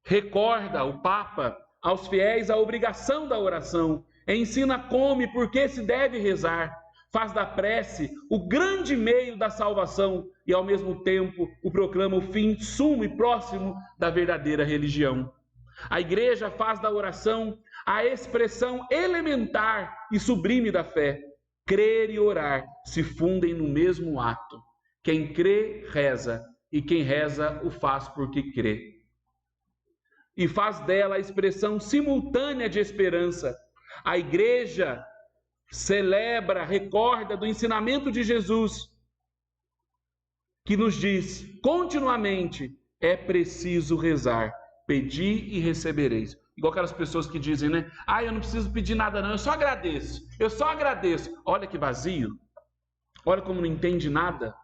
Recorda o Papa aos fiéis a obrigação da oração, ensina como e por que se deve rezar, faz da prece o grande meio da salvação e ao mesmo tempo o proclama o fim sumo e próximo da verdadeira religião. A igreja faz da oração a expressão elementar e sublime da fé. Crer e orar se fundem no mesmo ato. Quem crê, reza, e quem reza o faz porque crê. E faz dela a expressão simultânea de esperança. A igreja celebra, recorda do ensinamento de Jesus, que nos diz continuamente, é preciso rezar, pedi e recebereis. Igual aquelas pessoas que dizem, né? Eu não preciso pedir nada não, eu só agradeço. Olha que vazio. Olha como não entende nada.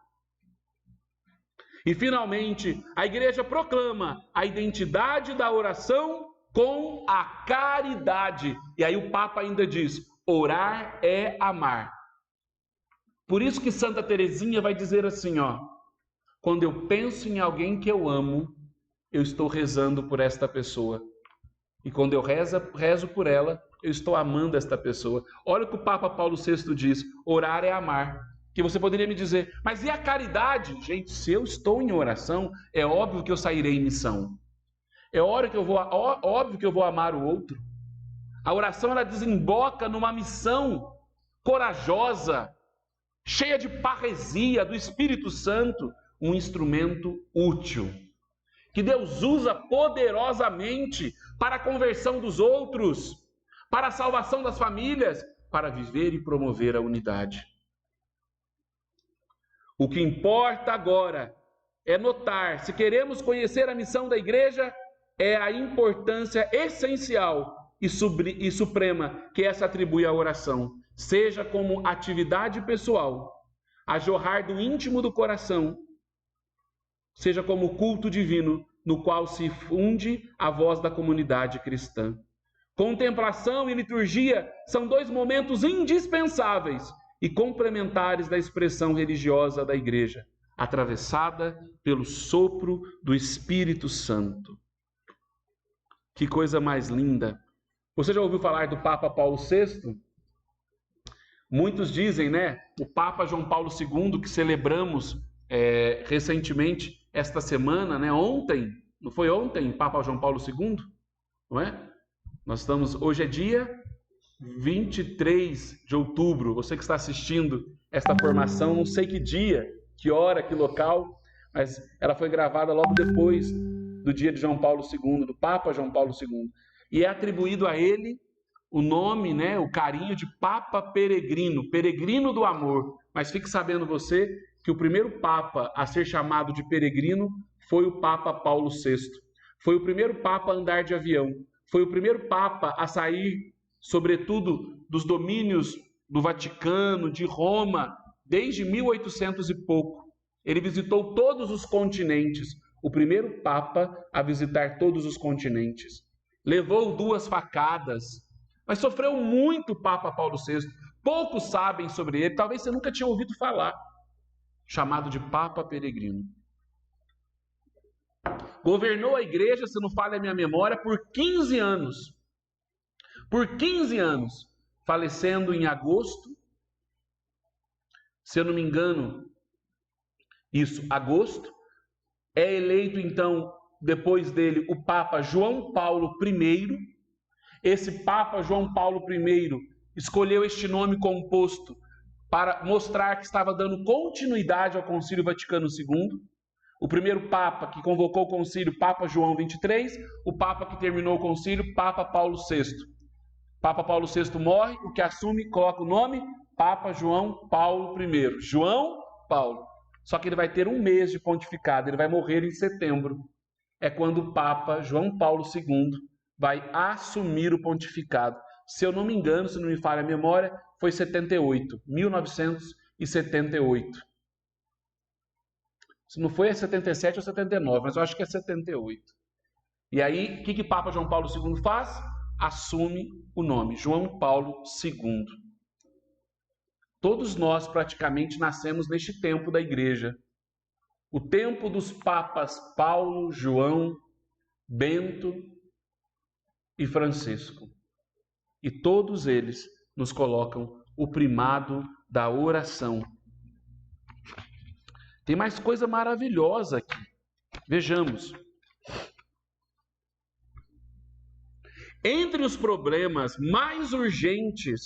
E finalmente, a igreja proclama a identidade da oração com a caridade. E aí o Papa ainda diz, orar é amar. Por isso que Santa Teresinha vai dizer assim, quando eu penso em alguém que eu amo, eu estou rezando por esta pessoa. E quando eu rezo por ela, eu estou amando esta pessoa. Olha o que o Papa Paulo VI diz, orar é amar. Que você poderia me dizer, mas e a caridade? Gente, se eu estou em oração, é óbvio que eu sairei em missão. É óbvio que eu vou amar o outro. A oração, ela desemboca numa missão corajosa, cheia de parresia do Espírito Santo, um instrumento útil, que Deus usa poderosamente para a conversão dos outros, para a salvação das famílias, para viver e promover a unidade. O que importa agora é notar, se queremos conhecer a missão da igreja, é a importância essencial e suprema que essa atribui à oração, seja como atividade pessoal, a jorrar do íntimo do coração, seja como culto divino, no qual se funde a voz da comunidade cristã. Contemplação e liturgia são dois momentos indispensáveis e complementares da expressão religiosa da igreja, atravessada pelo sopro do Espírito Santo. Que coisa mais linda! Você já ouviu falar do Papa Paulo VI? Muitos dizem, né? O Papa João Paulo II, que celebramos recentemente, esta semana, né? Ontem, não foi ontem, Papa João Paulo II? Não é? Hoje é dia 23 de outubro. Você que está assistindo esta formação, não sei que dia, que hora, que local, mas ela foi gravada logo depois do dia de João Paulo II, do Papa João Paulo II. E é atribuído a ele o nome, o carinho de Papa Peregrino, peregrino do amor. Mas fique sabendo você que o primeiro Papa a ser chamado de peregrino foi o Papa Paulo VI. Foi o primeiro Papa a andar de avião. Foi o primeiro Papa a sair, sobretudo, dos domínios do Vaticano, de Roma, desde 1800 e pouco. Ele visitou todos os continentes. O primeiro Papa a visitar todos os continentes. Levou 2 facadas, mas sofreu muito o Papa Paulo VI. Poucos sabem sobre ele, talvez você nunca tinha ouvido falar. Chamado de Papa Peregrino. Governou a igreja, se não falha a minha memória, por 15 anos. Por 15 anos. Falecendo em agosto. Se eu não me engano, agosto. É eleito, então, depois dele, o Papa João Paulo I. Esse Papa João Paulo I escolheu este nome composto para mostrar que estava dando continuidade ao Concílio Vaticano II. O primeiro Papa que convocou o concílio, Papa João XXIII, o Papa que terminou o concílio, Papa Paulo VI. Papa Paulo VI morre, o que assume, coloca o nome, Papa João Paulo I. João Paulo. Só que ele vai ter 1 mês de pontificado, ele vai morrer em setembro. É quando o Papa João Paulo II vai assumir o pontificado. Se eu não me engano, se não me falha a memória, foi 1978. Se não foi 77 ou 79, mas eu acho que é 78. E aí, o que Papa João Paulo II faz? Assume o nome, João Paulo II. Todos nós praticamente nascemos neste tempo da igreja. O tempo dos papas Paulo, João, Bento e Francisco. E todos eles nos colocam o primado da oração. Tem mais coisa maravilhosa aqui. Vejamos. Entre os problemas mais urgentes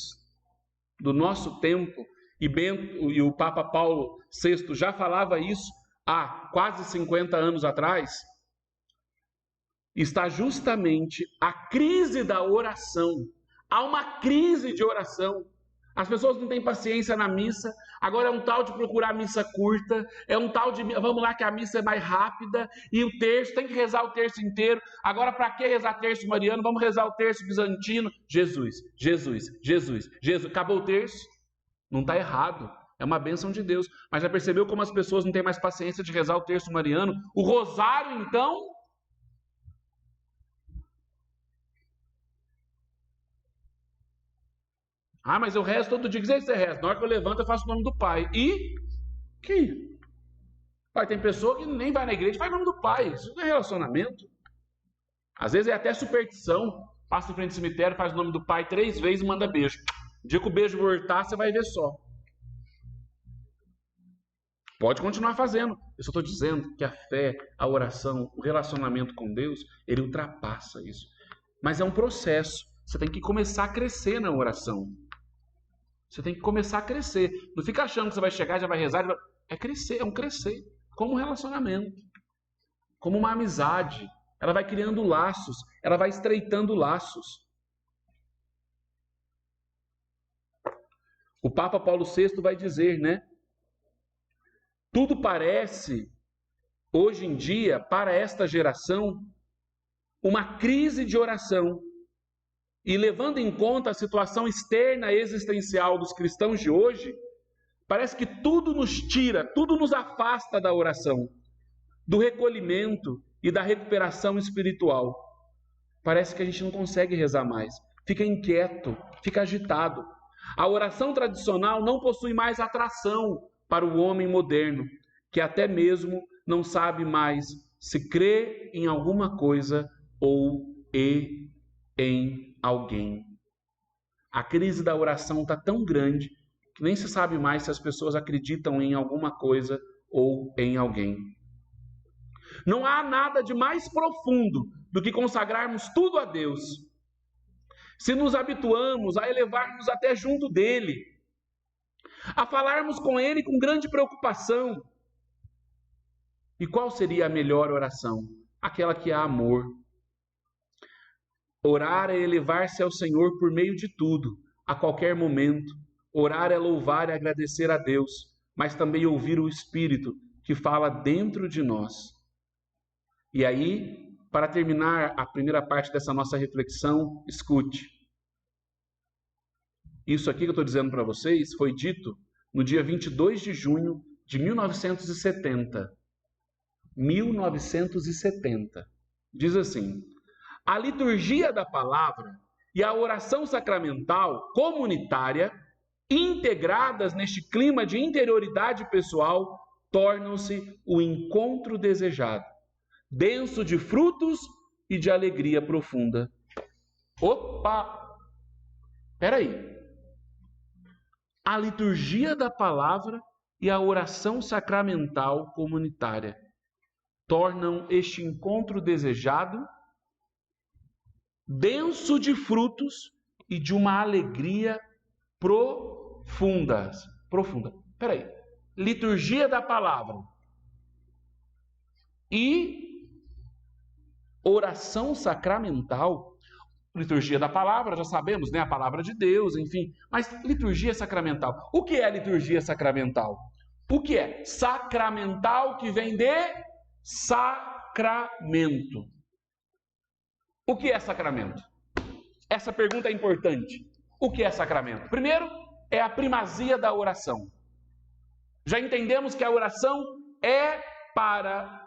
do nosso tempo, e o Papa Paulo VI já falava isso há quase 50 anos atrás, está justamente a crise da oração. Há uma crise de oração. As pessoas não têm paciência na missa. Agora é um tal de procurar a missa curta. É um tal de, vamos lá que a missa é mais rápida. E o terço, tem que rezar o terço inteiro. Agora para que rezar terço mariano? Vamos rezar o terço bizantino. Jesus, Jesus, Jesus, Jesus. Acabou o terço? Não está errado. É uma bênção de Deus. Mas já percebeu como as pessoas não têm mais paciência de rezar o terço mariano? O rosário, então? Ah, mas eu rezo todo dia. Que você reza? Na hora que eu levanto, eu faço o nome do Pai. E? Que? Pai, tem pessoa que nem vai na igreja e faz o nome do Pai. Isso não é relacionamento. Às vezes é até superstição. Passa em frente ao cemitério, faz o nome do Pai 3 vezes e manda beijo. O dia que o beijo voltar, você vai ver só. Pode continuar fazendo. Eu só estou dizendo que a fé, a oração, o relacionamento com Deus, ele ultrapassa isso. Mas é um processo. Você tem que começar a crescer na oração. Você tem que começar a crescer. Não fica achando que você vai chegar, já vai rezar. É crescer, é um crescer. Como um relacionamento. Como uma amizade. Ela vai criando laços. Ela vai estreitando laços. O Papa Paulo VI vai dizer, Tudo parece, hoje em dia, para esta geração, uma crise de oração. E levando em conta a situação externa existencial dos cristãos de hoje, parece que tudo nos tira, tudo nos afasta da oração, do recolhimento e da recuperação espiritual. Parece que a gente não consegue rezar mais, fica inquieto, fica agitado. A oração tradicional não possui mais atração para o homem moderno, que até mesmo não sabe mais se crê em alguma coisa ou em alguém. A crise da oração está tão grande que nem se sabe mais se as pessoas acreditam em alguma coisa ou em alguém. Não há nada de mais profundo do que consagrarmos tudo a Deus. se nos habituamos a elevar-nos até junto dele, a falarmos com ele com grande preocupação. E qual seria a melhor oração? Aquela que há amor. Orar é elevar-se ao Senhor por meio de tudo, a qualquer momento. Orar é louvar e agradecer a Deus, mas também ouvir o Espírito que fala dentro de nós. E aí, para terminar a primeira parte dessa nossa reflexão, escute. Isso aqui que eu estou dizendo para vocês foi dito no dia 22 de junho de 1970. 1970. Diz assim: a liturgia da palavra e a oração sacramental comunitária, integradas neste clima de interioridade pessoal, tornam-se o encontro desejado, denso de frutos e de alegria profunda. Opa! Peraí. A liturgia da palavra e a oração sacramental comunitária tornam este encontro desejado, denso de frutos e de uma alegria profunda. Peraí. Liturgia da palavra e oração sacramental. Liturgia da palavra, já sabemos, né? A palavra de Deus, enfim. Mas liturgia sacramental. O que é liturgia sacramental? O que é? Sacramental, que vem de sacramento. O que é sacramento? Essa pergunta é importante. O que é sacramento? Primeiro, é a primazia da oração. Já entendemos que a oração é para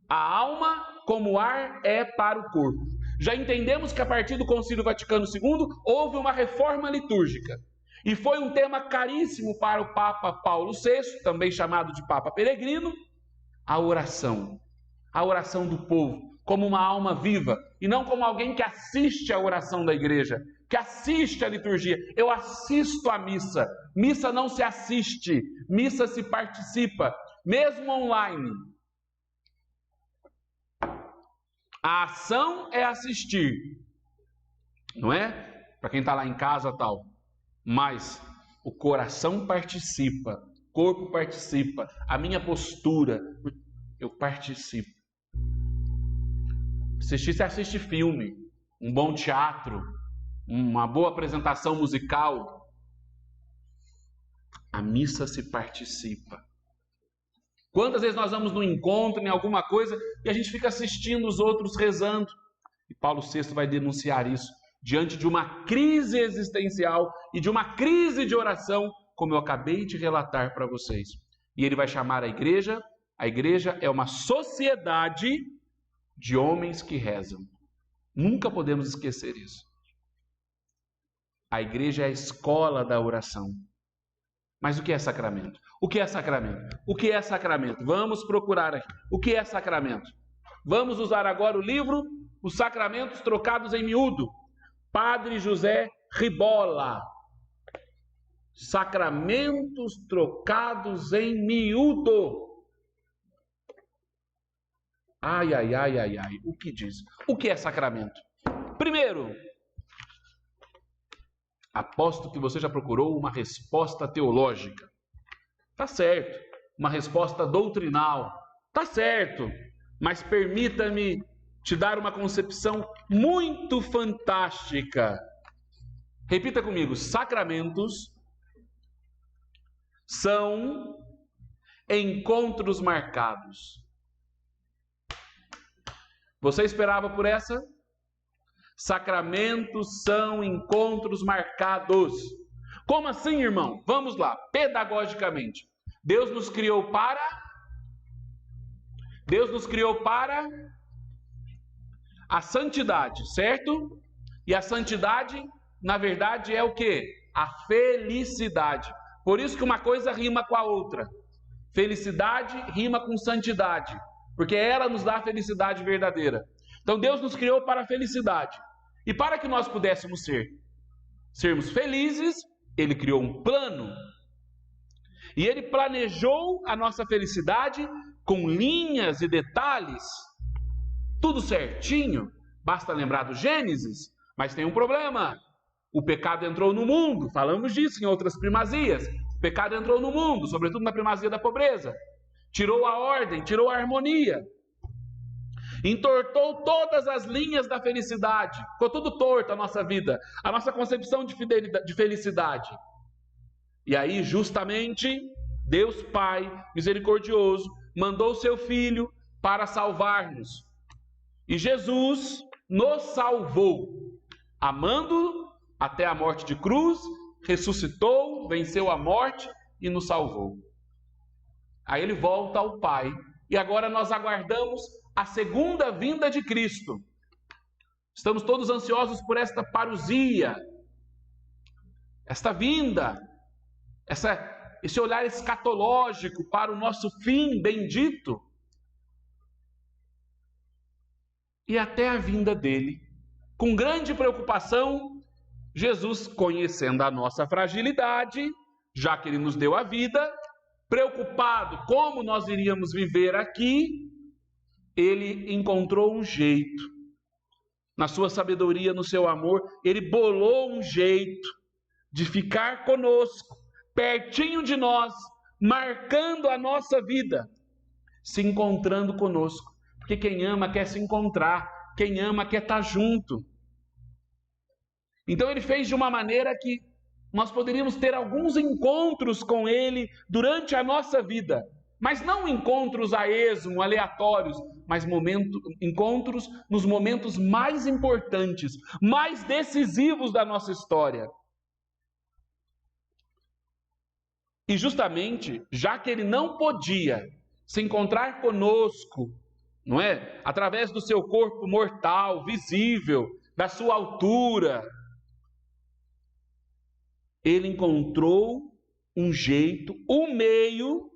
a alma como o ar é para o corpo. Já entendemos que a partir do Concílio Vaticano II houve uma reforma litúrgica. E foi um tema caríssimo para o Papa Paulo VI, também chamado de Papa Peregrino, a oração. A oração do povo, como uma alma viva, e não como alguém que assiste à oração da igreja, que assiste à liturgia. Eu assisto à missa. Missa não se assiste, missa se participa, mesmo online. A ação é assistir, não é? Para quem está lá em casa tal. Mas o coração participa, o corpo participa, a minha postura, eu participo. Assistir, você assiste filme, um bom teatro, uma boa apresentação musical. A missa se participa. Quantas vezes nós vamos num encontro, em alguma coisa, e a gente fica assistindo os outros rezando? E Paulo VI vai denunciar isso diante de uma crise existencial e de uma crise de oração, como eu acabei de relatar para vocês. E ele vai chamar a igreja é uma sociedade de homens que rezam. Nunca podemos esquecer isso. A igreja é a escola da oração. Mas o que é sacramento? O que é sacramento? O que é sacramento? Vamos procurar aqui. O que é sacramento? Vamos usar agora o livro Os Sacramentos Trocados em Miúdo. Padre José Ribolla. Sacramentos trocados em miúdo. Ai. O que diz? O que é sacramento? Primeiro, aposto que você já procurou uma resposta teológica. Tá certo. Uma resposta doutrinal. Tá certo. Mas permita-me te dar uma concepção muito fantástica. Repita comigo. Sacramentos são encontros marcados. Você esperava por essa? Sacramentos são encontros marcados. Como assim, irmão? Vamos lá, pedagogicamente. Deus nos criou para a santidade, certo? E a santidade, na verdade, é o quê? A felicidade. Por isso que uma coisa rima com a outra. Felicidade rima com santidade, porque ela nos dá a felicidade verdadeira. Então Deus nos criou para a felicidade. E para que nós pudéssemos sermos felizes, Ele criou um plano. E Ele planejou a nossa felicidade com linhas e detalhes. Tudo certinho. Basta lembrar do Gênesis. Mas tem um problema. O pecado entrou no mundo, falamos disso em outras primazias. O pecado entrou no mundo, sobretudo na primazia da pobreza. Tirou a ordem, tirou a harmonia. Entortou todas as linhas da felicidade. Ficou tudo torto a nossa vida, a nossa concepção de felicidade. E aí, justamente, Deus Pai, misericordioso, mandou o seu Filho para salvar-nos. E Jesus nos salvou, amando até a morte de cruz, ressuscitou, venceu a morte e nos salvou. Aí ele volta ao Pai. E agora nós aguardamos a segunda vinda de Cristo. Estamos todos ansiosos por esta parousia, esta vinda, esse olhar escatológico para o nosso fim bendito. E até a vinda dele, com grande preocupação, Jesus, conhecendo a nossa fragilidade, já que ele nos deu a vida, preocupado como nós iríamos viver aqui, ele encontrou um jeito. Na sua sabedoria, no seu amor, ele bolou um jeito de ficar conosco, pertinho de nós, marcando a nossa vida, se encontrando conosco. Porque quem ama quer se encontrar, quem ama quer estar junto. Então ele fez de uma maneira que nós poderíamos ter alguns encontros com ele durante a nossa vida, mas não encontros a esmo, aleatórios, mas encontros nos momentos mais importantes, mais decisivos da nossa história. E justamente, já que ele não podia se encontrar conosco, não é? Através do seu corpo mortal, visível, da sua altura, ele encontrou um jeito, um meio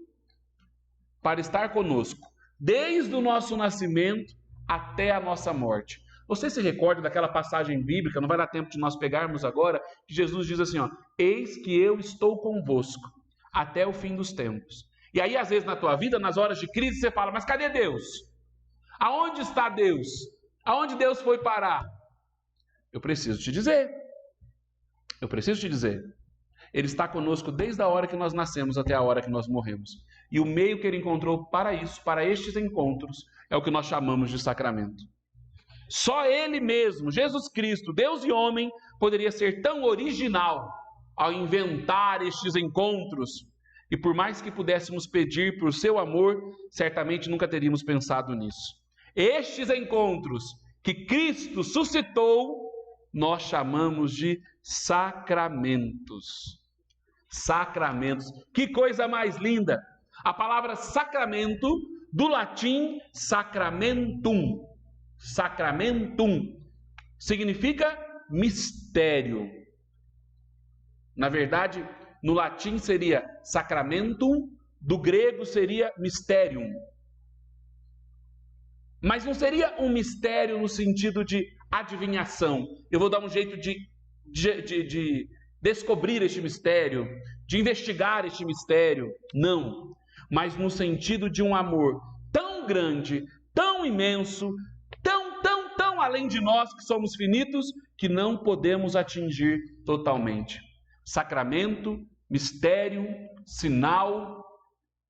para estar conosco, desde o nosso nascimento até a nossa morte. Você se recorda daquela passagem bíblica, não vai dar tempo de nós pegarmos agora, que Jesus diz assim, eis que eu estou convosco até o fim dos tempos. E aí, às vezes, na tua vida, nas horas de crise, você fala, mas cadê Deus? Aonde está Deus? Aonde Deus foi parar? Eu preciso te dizer. Ele está conosco desde a hora que nós nascemos até a hora que nós morremos. E o meio que ele encontrou para isso, para estes encontros, é o que nós chamamos de sacramento. Só ele mesmo, Jesus Cristo, Deus e homem, poderia ser tão original ao inventar estes encontros. E por mais que pudéssemos pedir por seu amor, certamente nunca teríamos pensado nisso. Estes encontros que Cristo suscitou, nós chamamos de sacramentos. Sacramentos. Que coisa mais linda! A palavra sacramento, do latim sacramentum. Sacramentum significa mistério. Na verdade, no latim seria sacramentum, do grego seria mysterium. Mas não seria um mistério no sentido de adivinhação. Eu vou dar um jeito de descobrir este mistério, de investigar este mistério. Não. Mas no sentido de um amor tão grande, tão imenso, tão além de nós que somos finitos, que não podemos atingir totalmente. Sacramento, mistério, sinal,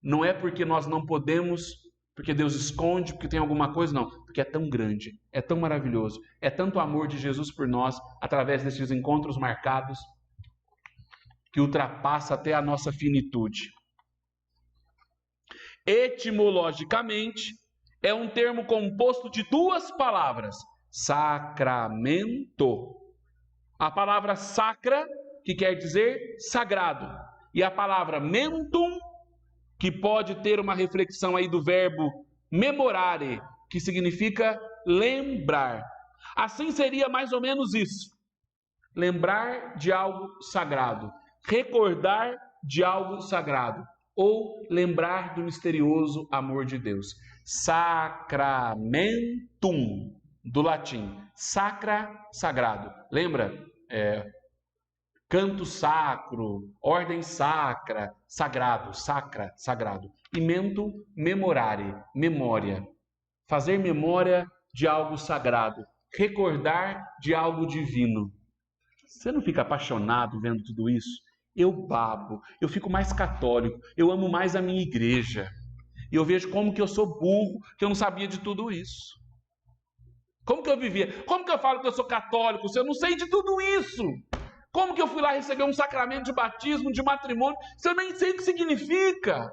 não é porque nós não podemos, porque Deus esconde, porque tem alguma coisa, não. Porque é tão grande, é tão maravilhoso, é tanto amor de Jesus por nós, através desses encontros marcados, que ultrapassa até a nossa finitude. Etimologicamente, é um termo composto de duas palavras, sacramento. A palavra sacra, que quer dizer sagrado, e a palavra mentum, que pode ter uma reflexão aí do verbo memorare, que significa lembrar. Assim seria mais ou menos isso. Lembrar de algo sagrado, recordar de algo sagrado, ou lembrar do misterioso amor de Deus. Sacramentum, do latim. Sacra, sagrado. Lembra? Canto sacro, ordem sacra, sagrado, sacra, sagrado. E mentum, memorare, memória. Fazer memória de algo sagrado. Recordar de algo divino. Você não fica apaixonado vendo tudo isso? Eu babo, eu fico mais católico, eu amo mais a minha igreja. E eu vejo como que eu sou burro, que eu não sabia de tudo isso. Como que eu vivia? Como que eu falo que eu sou católico se eu não sei de tudo isso? Como que eu fui lá receber um sacramento de batismo, de matrimônio, se eu nem sei o que significa?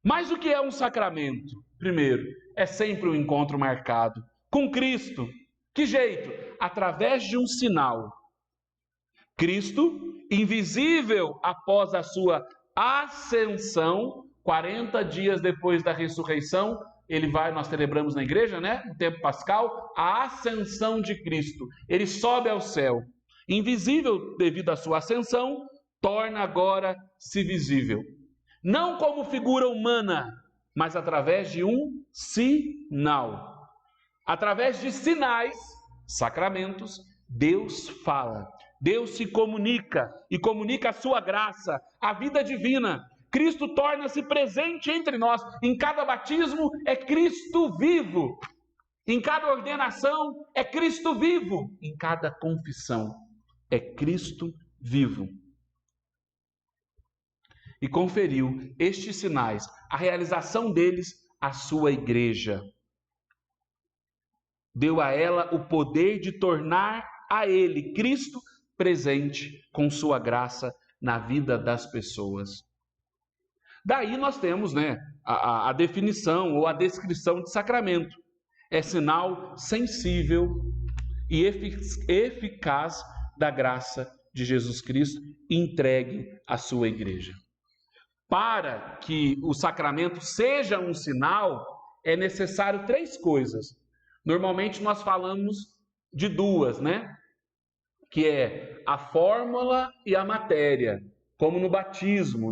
Mas o que é um sacramento? Primeiro, é sempre um encontro marcado com Cristo. Que jeito? Através de um sinal. Cristo, invisível após a sua ascensão, 40 dias depois da ressurreição, nós celebramos na igreja, né? No tempo pascal, a ascensão de Cristo. Ele sobe ao céu. Invisível devido à sua ascensão, torna agora-se visível. Não como figura humana, mas através de um sinal. Através de sinais, sacramentos, Deus fala. Deus se comunica e comunica a sua graça, a vida divina. Cristo torna-se presente entre nós. Em cada batismo é Cristo vivo. Em cada ordenação é Cristo vivo. Em cada confissão é Cristo vivo. E conferiu estes sinais, a realização deles, à sua igreja. Deu a ela o poder de tornar a ele, Cristo, presente com sua graça na vida das pessoas. Daí nós temos, a definição ou a descrição de sacramento. É sinal sensível e eficaz da graça de Jesus Cristo entregue à sua igreja. Para que o sacramento seja um sinal, é necessário 3 coisas. Normalmente nós falamos de 2, que é a fórmula e a matéria, como no batismo,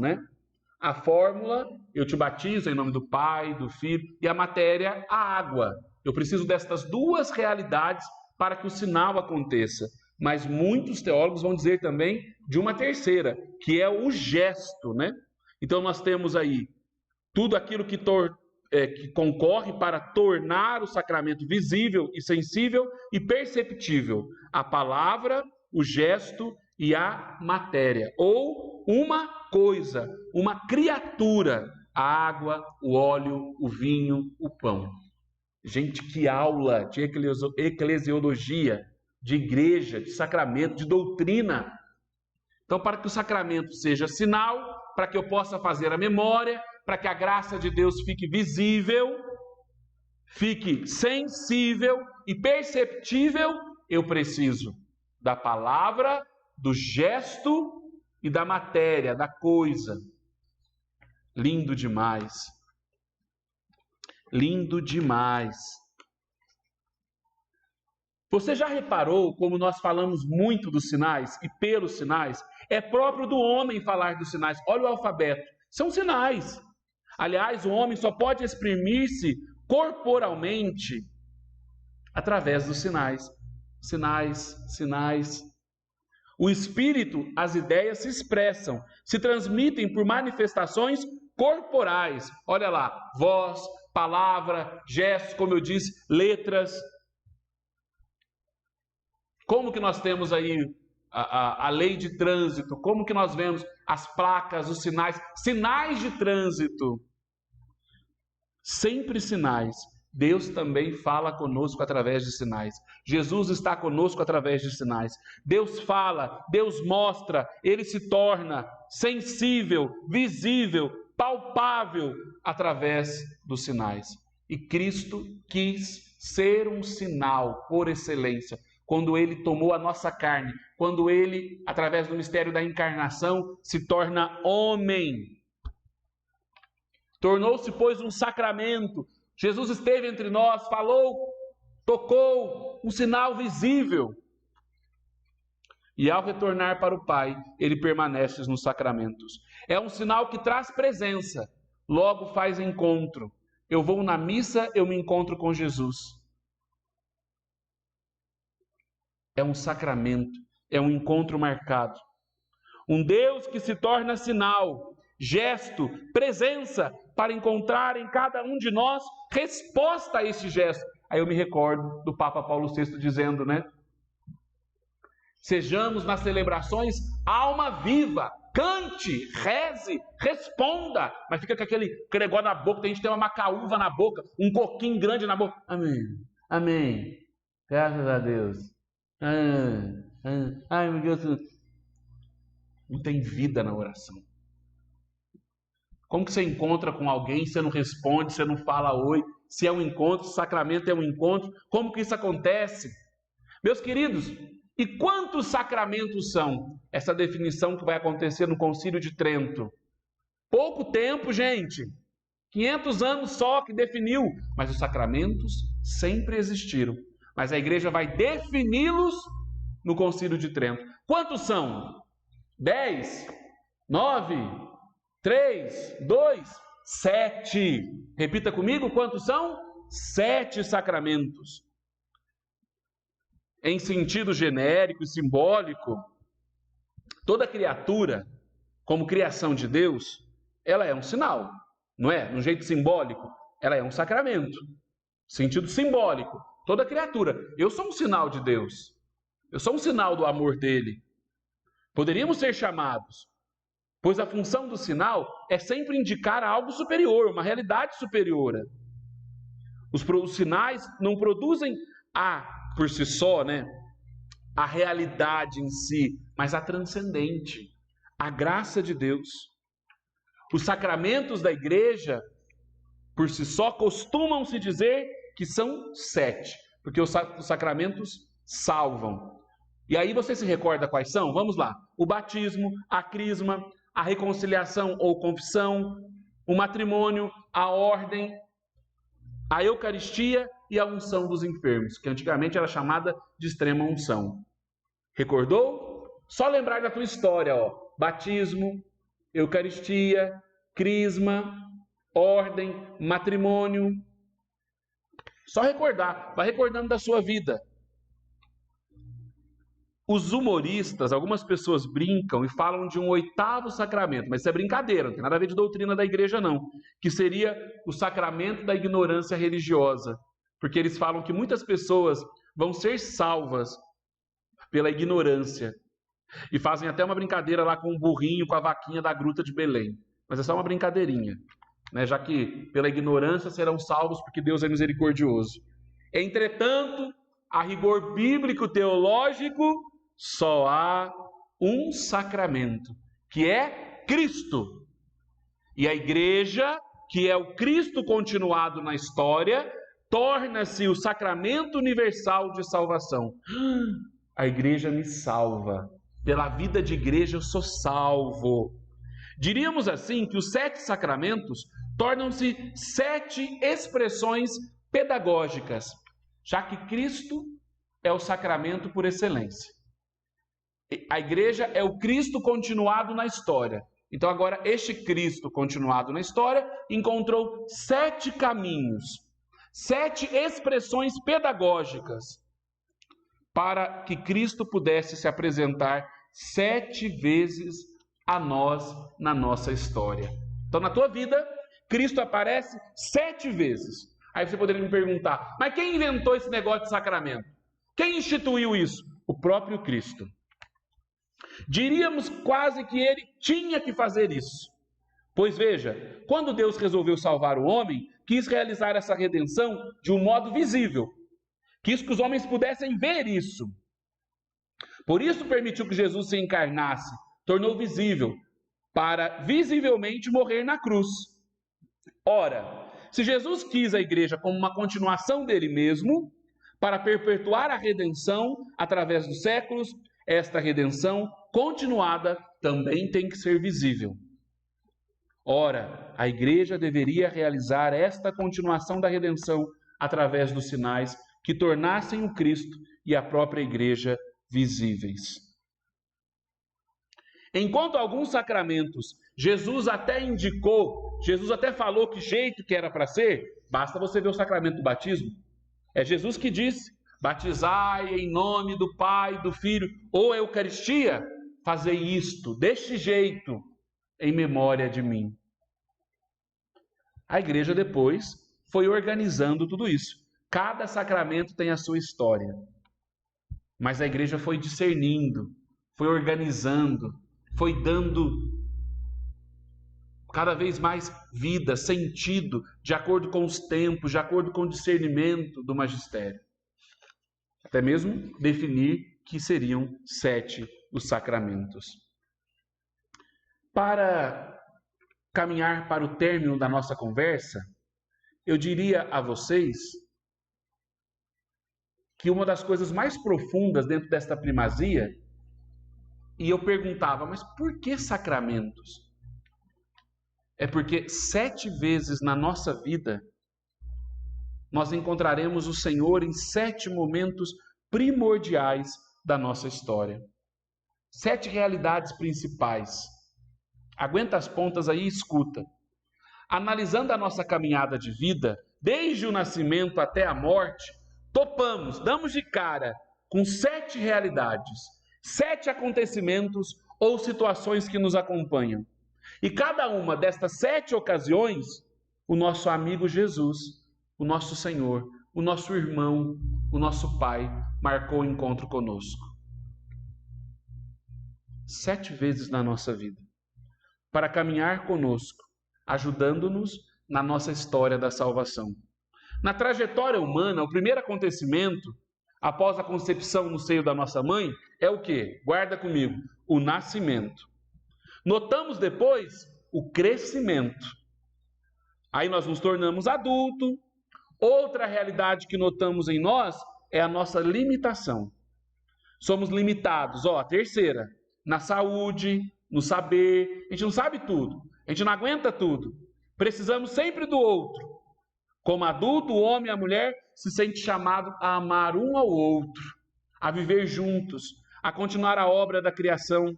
A fórmula, eu te batizo em nome do Pai, do Filho, e a matéria, a água. Eu preciso destas 2 realidades para que o sinal aconteça. Mas muitos teólogos vão dizer também de uma terceira, que é o gesto, Então nós temos aí tudo aquilo que concorre para tornar o sacramento visível e sensível e perceptível. A palavra, o gesto e a matéria. Ou uma coisa, uma criatura. A água, o óleo, o vinho, o pão. Gente, que aula de eclesiologia, de igreja, de sacramento, de doutrina. Então, para que o sacramento seja sinal, para que eu possa fazer a memória, para que a graça de Deus fique visível, fique sensível e perceptível, eu preciso da palavra, do gesto e da matéria, da coisa. Lindo demais. Lindo demais. Você já reparou como nós falamos muito dos sinais e pelos sinais? É próprio do homem falar dos sinais. Olha o alfabeto. São sinais. Aliás, o homem só pode exprimir-se corporalmente através dos sinais. Sinais, sinais. O espírito, as ideias se expressam, se transmitem por manifestações corporais. Olha lá, voz, palavra, gestos, como eu disse, letras. Como que nós temos aí a lei de trânsito? Como que nós vemos as placas, os sinais? Sinais de trânsito. Sempre sinais. Deus também fala conosco através de sinais. Jesus está conosco através de sinais. Deus fala, Deus mostra, Ele se torna sensível, visível, palpável através dos sinais. E Cristo quis ser um sinal por excelência. Quando Ele tomou a nossa carne, quando Ele, através do mistério da encarnação, se torna homem. Tornou-se, pois, um sacramento. Jesus esteve entre nós, falou, tocou, um sinal visível. E ao retornar para o Pai, Ele permanece nos sacramentos. É um sinal que traz presença, logo faz encontro. Eu vou na missa, eu me encontro com Jesus. É um sacramento, é um encontro marcado. Um Deus que se torna sinal, gesto, presença, para encontrar em cada um de nós resposta a esse gesto. Aí eu me recordo do Papa Paulo VI dizendo, Sejamos nas celebrações alma viva. Cante, reze, responda. Mas fica com aquele negócio na boca. Tem gente que tem uma macaúva na boca, um coquinho grande na boca. Amém. Amém. Graças a Deus. Ai, meu Deus. Não tem vida na oração. Como que você encontra com alguém, você não responde, você não fala oi? Se é um encontro, se o sacramento é um encontro, como que isso acontece? Meus queridos, e quantos sacramentos são? Essa definição que vai acontecer no Concílio de Trento. Pouco tempo, gente. 500 anos só que definiu. Mas os sacramentos sempre existiram. Mas a igreja vai defini-los no Concílio de Trento. Quantos são? 10? 9? 3? 2? 7. Repita comigo, quantos são? 7 sacramentos. Em sentido genérico e simbólico, toda criatura, como criação de Deus, ela é um sinal, não é? No jeito simbólico, ela é um sacramento. Sentido simbólico, toda criatura. Eu sou um sinal de Deus. Eu sou um sinal do amor dele. Poderíamos ser chamados, pois a função do sinal é sempre indicar algo superior, uma realidade superior. Os sinais não produzem por si só, a realidade em si, mas a transcendente, a graça de Deus. Os sacramentos da igreja, por si só, costumam-se dizer que são 7, porque os sacramentos salvam. E aí você se recorda quais são? Vamos lá. O batismo, a crisma, a reconciliação ou confissão, o matrimônio, a ordem, a Eucaristia e a unção dos enfermos, que antigamente era chamada de extrema unção. Recordou? Só lembrar da tua história, batismo, Eucaristia, crisma, ordem, matrimônio. Só recordar, vai recordando da sua vida. Os humoristas, algumas pessoas brincam e falam de um 8º sacramento, mas isso é brincadeira, não tem nada a ver de doutrina da igreja não, que seria o sacramento da ignorância religiosa, porque eles falam que muitas pessoas vão ser salvas pela ignorância, e fazem até uma brincadeira lá com o burrinho, com a vaquinha da gruta de Belém, mas é só uma brincadeirinha, já que pela ignorância serão salvos porque Deus é misericordioso. Entretanto, a rigor bíblico teológico, só há um sacramento, que é Cristo. E a igreja, que é o Cristo continuado na história, torna-se o sacramento universal de salvação. A igreja me salva. Pela vida de igreja eu sou salvo. Diríamos assim que os 7 sacramentos tornam-se 7 expressões pedagógicas, já que Cristo é o sacramento por excelência. A igreja é o Cristo continuado na história. Então agora este Cristo continuado na história encontrou 7 caminhos, 7 expressões pedagógicas para que Cristo pudesse se apresentar 7 vezes a nós na nossa história. Então na tua vida, Cristo aparece 7 vezes. Aí você poderia me perguntar, mas quem inventou esse negócio de sacramento? Quem instituiu isso? O próprio Cristo. Diríamos quase que ele tinha que fazer isso. Pois veja, quando Deus resolveu salvar o homem, quis realizar essa redenção de um modo visível. Quis que os homens pudessem ver isso. Por isso permitiu que Jesus se encarnasse, tornou visível, para visivelmente morrer na cruz. Ora, se Jesus quis a igreja como uma continuação dele mesmo, para perpetuar a redenção através dos séculos, esta redenção continuada também tem que ser visível. Ora, a igreja deveria realizar esta continuação da redenção através dos sinais que tornassem o Cristo e a própria igreja visíveis. Enquanto alguns sacramentos Jesus até indicou, Jesus até falou que jeito que era para ser, basta você ver o sacramento do batismo. É Jesus que disse, batizai em nome do Pai, do Filho, ou a Eucaristia, fazei isto, deste jeito, em memória de mim. A igreja depois foi organizando tudo isso. Cada sacramento tem a sua história. Mas a igreja foi discernindo, foi organizando, foi dando cada vez mais vida, sentido, de acordo com os tempos, de acordo com o discernimento do magistério. Até mesmo definir que seriam 7 os sacramentos. Para caminhar para o término da nossa conversa, eu diria a vocês que uma das coisas mais profundas dentro desta primazia, e eu perguntava, mas por que sacramentos? É porque 7 vezes na nossa vida nós encontraremos o Senhor em 7 momentos primordiais da nossa história. 7 realidades principais. Aguenta as pontas aí e escuta. Analisando a nossa caminhada de vida, desde o nascimento até a morte, topamos, damos de cara com 7 realidades, 7 acontecimentos ou situações que nos acompanham. E cada uma destas 7 ocasiões, o nosso amigo Jesus, o nosso Senhor, o nosso irmão, o nosso Pai, marcou o encontro conosco. 7 vezes na nossa vida, para caminhar conosco, ajudando-nos na nossa história da salvação. Na trajetória humana, o primeiro acontecimento, após a concepção no seio da nossa mãe, é o quê? Guarda comigo, o nascimento. Notamos depois o crescimento. Aí nós nos tornamos adultos. Outra realidade que notamos em nós é a nossa limitação. Somos limitados, a terceira, na saúde, no saber. A gente não sabe tudo, a gente não aguenta tudo. Precisamos sempre do outro. Como adulto, o homem e a mulher se sentem chamados a amar um ao outro, a viver juntos, a continuar a obra da criação.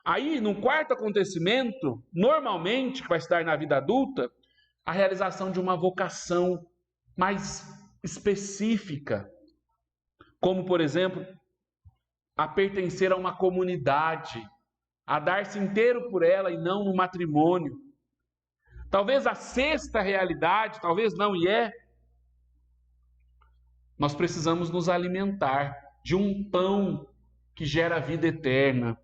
Aí, no quarto acontecimento, normalmente, que vai estar na vida adulta, a realização de uma vocação mais específica, como, por exemplo, a pertencer a uma comunidade, a dar-se inteiro por ela e não no matrimônio. Talvez a sexta realidade, talvez não, nós precisamos nos alimentar de um pão que gera vida eterna.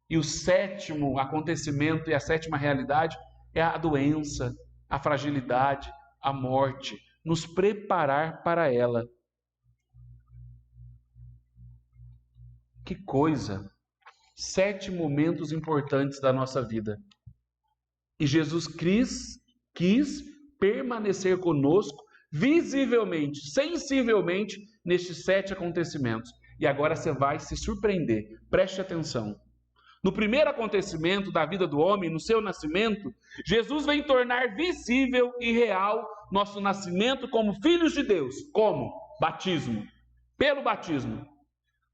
E o 7º acontecimento e a 7ª realidade é a doença, a fragilidade, a morte, nos preparar para ela. Que coisa! 7 momentos importantes da nossa vida. E Jesus quis permanecer conosco visivelmente, sensivelmente, nestes 7 acontecimentos. E agora você vai se surpreender. Preste atenção. No primeiro acontecimento da vida do homem, no seu nascimento, Jesus vem tornar visível e real nosso nascimento como filhos de Deus. Como? Batismo. Pelo batismo.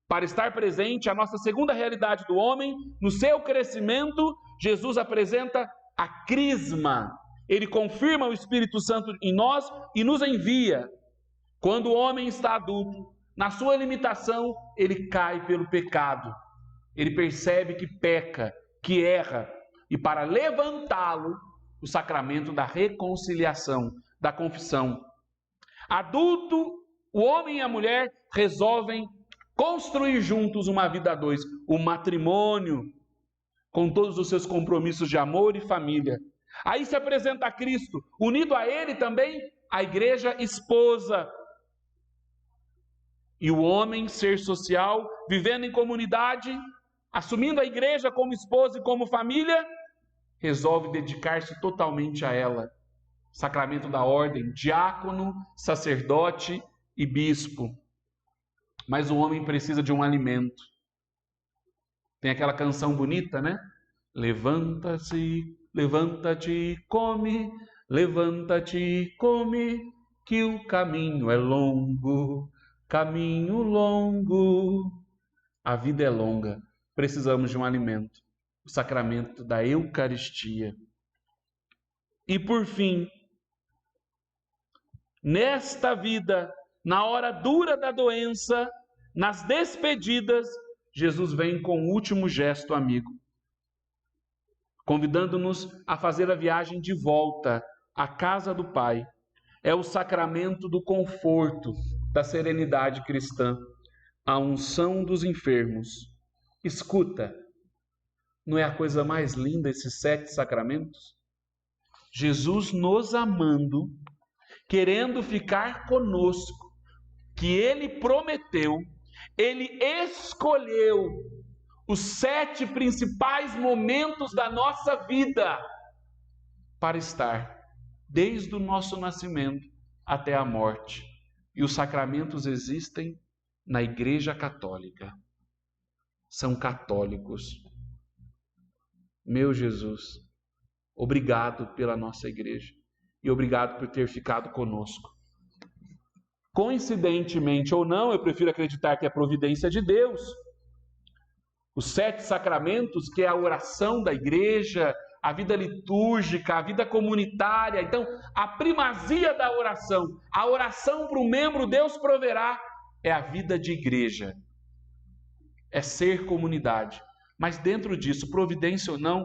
Para estar presente a nossa segunda realidade do homem, no seu crescimento, Jesus apresenta a crisma. Ele confirma o Espírito Santo em nós e nos envia. Quando o homem está adulto, na sua limitação, ele cai pelo pecado. Ele percebe que peca, que erra, e para levantá-lo, o sacramento da reconciliação, da confissão. Adulto, o homem e a mulher resolvem construir juntos uma vida a dois, o matrimônio, com todos os seus compromissos de amor e família. Aí se apresenta Cristo, unido a ele também a igreja esposa. E o homem, ser social, vivendo em comunidade, assumindo a igreja como esposa e como família, resolve dedicar-se totalmente a ela. Sacramento da ordem, diácono, sacerdote e bispo. Mas o homem precisa de um alimento. Tem aquela canção bonita, né? Levanta-te, levanta-te, come, levanta-te, come, que o caminho é longo, caminho longo. A vida é longa. Precisamos de um alimento, o sacramento da Eucaristia. E por fim, nesta vida, na hora dura da doença, nas despedidas, Jesus vem com o último gesto amigo, convidando-nos a fazer a viagem de volta à casa do Pai. É o sacramento do conforto, da serenidade cristã. a unção dos enfermos. Escuta, não é a coisa mais linda esses 7 sacramentos? Jesus nos amando, querendo ficar conosco, que Ele prometeu, Ele escolheu os 7 principais momentos da nossa vida para estar, desde o nosso nascimento até a morte. E os sacramentos existem na Igreja Católica. São católicos. Meu Jesus, obrigado pela nossa igreja e obrigado por ter ficado conosco. Coincidentemente ou não, eu prefiro acreditar que é providência de Deus. Os 7 sacramentos, que é a oração da igreja, a vida litúrgica, a vida comunitária. Então, a primazia da oração, a oração para o membro Deus proverá, é a vida de igreja, é ser comunidade. Mas dentro disso, providência ou não,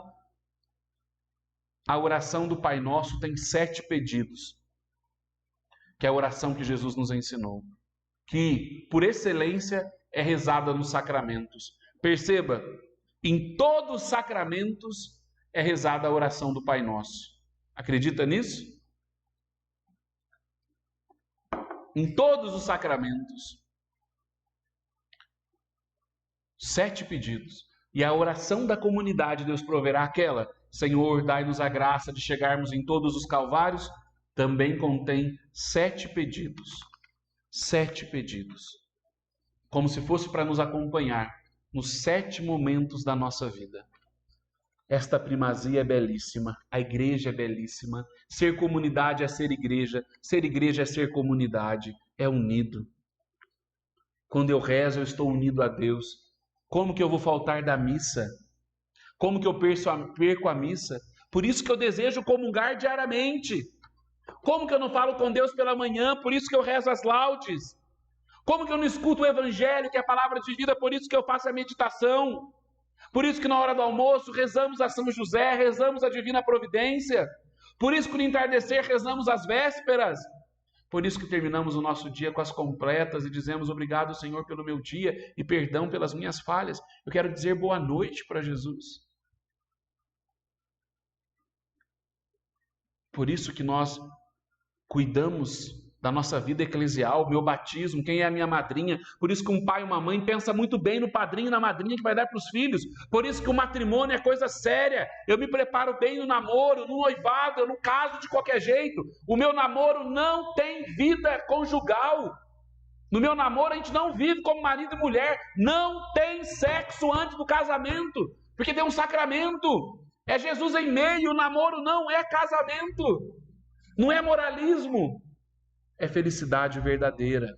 a oração do Pai Nosso tem 7 pedidos, que é a oração que Jesus nos ensinou, que por excelência é rezada nos sacramentos. Perceba, em todos os sacramentos é rezada a oração do Pai Nosso. Acredita nisso? Em todos os sacramentos. 7 pedidos. E a oração da comunidade, Deus proverá aquela: Senhor, dai-nos a graça de chegarmos em todos os calvários, também contém 7 pedidos. 7 pedidos. Como se fosse para nos acompanhar nos 7 momentos da nossa vida. Esta primazia é belíssima, a igreja é belíssima, ser comunidade é ser igreja é ser comunidade, é unido. Quando eu rezo, eu estou unido a Deus. Como que eu vou faltar da missa? Como que eu perco a missa? Por isso que eu desejo comungar diariamente. Como que eu não falo com Deus pela manhã? Por isso que eu rezo as laudes. Como que eu não escuto o evangelho, que é a palavra de vida? Por isso que eu faço a meditação. Por isso que na hora do almoço rezamos a São José, rezamos a Divina Providência. Por isso que no entardecer rezamos as vésperas. Por isso que terminamos o nosso dia com as completas e dizemos obrigado, Senhor, pelo meu dia e perdão pelas minhas falhas. Eu quero dizer boa noite para Jesus. Por isso que nós cuidamos da nossa vida eclesial, meu batismo, quem é a minha madrinha. Por isso que um pai e uma mãe pensa muito bem no padrinho e na madrinha que vai dar para os filhos. Por isso que o matrimônio é coisa séria. Eu me preparo bem no namoro, no noivado, eu não caso de qualquer jeito. O meu namoro não tem vida conjugal. No meu namoro a gente não vive como marido e mulher. Não tem sexo antes do casamento, porque tem um sacramento. É Jesus em meio, o namoro não é casamento. Não é moralismo. É felicidade verdadeira.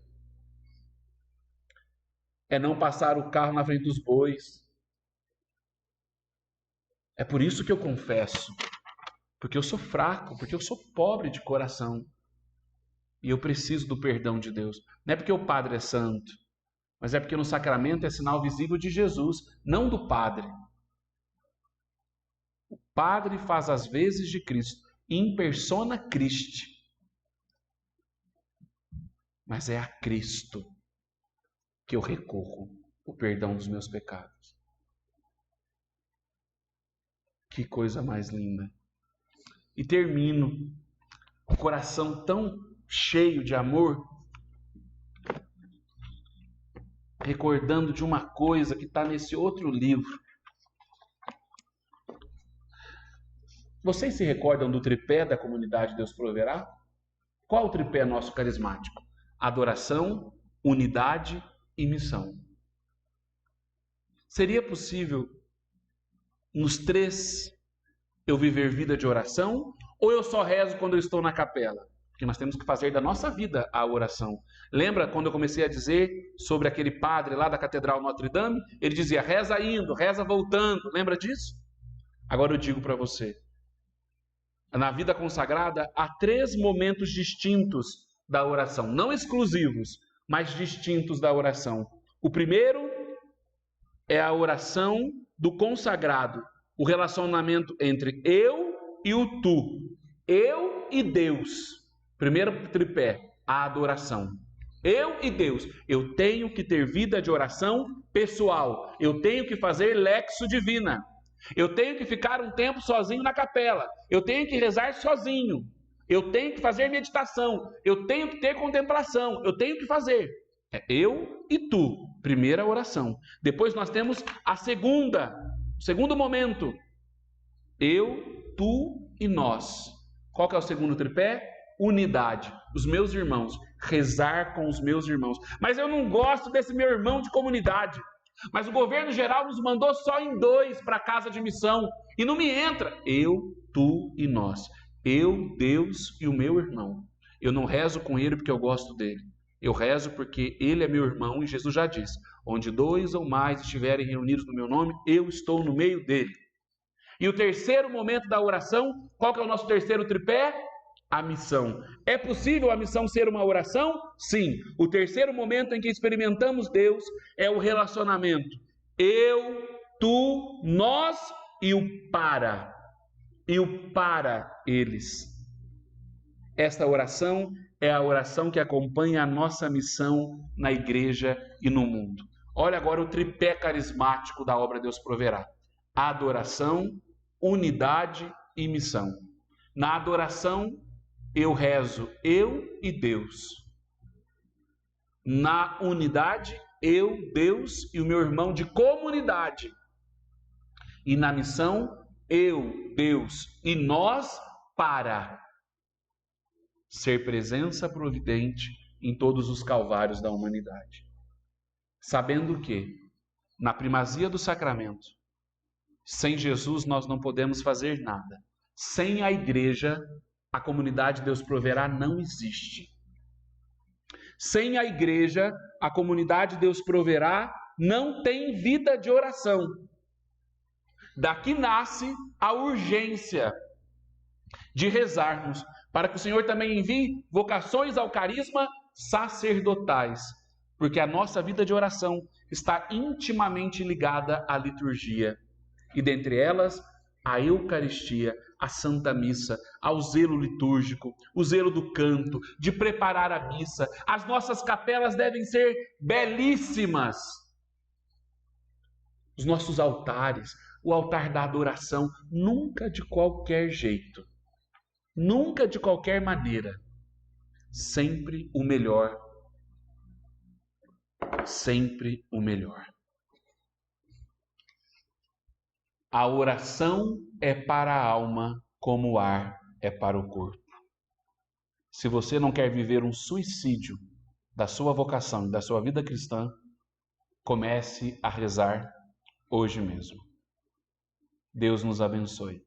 É não passar o carro na frente dos bois. É por isso que eu confesso. Porque eu sou fraco, porque eu sou pobre de coração. E eu preciso do perdão de Deus. Não é porque o padre é santo, mas é porque no sacramento é sinal visível de Jesus, não do padre. O padre faz as vezes de Cristo, in persona Christi. Mas é a Cristo que eu recorro o perdão dos meus pecados. Que coisa mais linda. E termino com o coração tão cheio de amor, recordando de uma coisa que está nesse outro livro. Vocês se recordam do tripé da comunidade Deus Proverá? Qual o tripé nosso carismático? Adoração, unidade e missão. Seria possível nos 3 eu viver vida de oração? Ou eu só rezo quando eu estou na capela? Porque nós temos que fazer da nossa vida a oração. Lembra quando eu comecei a dizer sobre aquele padre lá da Catedral Notre Dame? Ele dizia, reza indo, reza voltando. Lembra disso? Agora eu digo para você. Na vida consagrada, há 3 momentos distintos da oração. Não exclusivos, mas distintos da oração. O primeiro é a oração do consagrado. O relacionamento entre eu e o tu. Eu e Deus. Primeiro tripé, a adoração. Eu e Deus. Eu tenho que ter vida de oração pessoal. Eu tenho que fazer lexo divina. Eu tenho que ficar um tempo sozinho na capela. Eu tenho que rezar sozinho. Eu tenho que fazer meditação. Eu tenho que ter contemplação. Eu tenho que fazer. É eu e tu. Primeira oração. Depois nós temos a segunda. O segundo momento. Eu, tu e nós. Qual que é o segundo tripé? Unidade. Os meus irmãos. Rezar com os meus irmãos. Mas eu não gosto desse meu irmão de comunidade. Mas o governo geral nos mandou só em 2 para a casa de missão. E não me entra. Eu, tu e nós. Eu, Deus e o meu irmão. Eu não rezo com ele porque eu gosto dele. Eu rezo porque ele é meu irmão e Jesus já disse: onde 2 ou mais estiverem reunidos no meu nome, eu estou no meio dele. E o terceiro momento da oração, qual que é o nosso terceiro tripé? A missão. É possível a missão ser uma oração? Sim. O terceiro momento em que experimentamos Deus é o relacionamento. Eu, tu, nós e o para. E o para eles. Esta oração é a oração que acompanha a nossa missão na igreja e no mundo. Olha agora o tripé carismático da obra Deus Proverá. Adoração, unidade e missão. Na adoração, eu rezo, eu e Deus. Na unidade, eu, Deus e o meu irmão de comunidade. E na missão, eu, Deus e nós para ser presença providente em todos os calvários da humanidade. Sabendo que, na primazia do sacramento, sem Jesus nós não podemos fazer nada. Sem a igreja, a comunidade Deus Proverá não existe. Sem a igreja, a comunidade Deus Proverá não tem vida de oração. Daqui nasce a urgência de rezarmos, para que o Senhor também envie vocações ao carisma sacerdotais, porque a nossa vida de oração está intimamente ligada à liturgia, e dentre elas, a Eucaristia, a Santa Missa, ao zelo litúrgico, o zelo do canto, de preparar a missa. As nossas capelas devem ser belíssimas. Os nossos altares, o altar da adoração, nunca de qualquer jeito, nunca de qualquer maneira, sempre o melhor, sempre o melhor. A oração é para a alma como o ar é para o corpo. Se você não quer viver um suicídio da sua vocação e da sua vida cristã, comece a rezar hoje mesmo. Deus nos abençoe.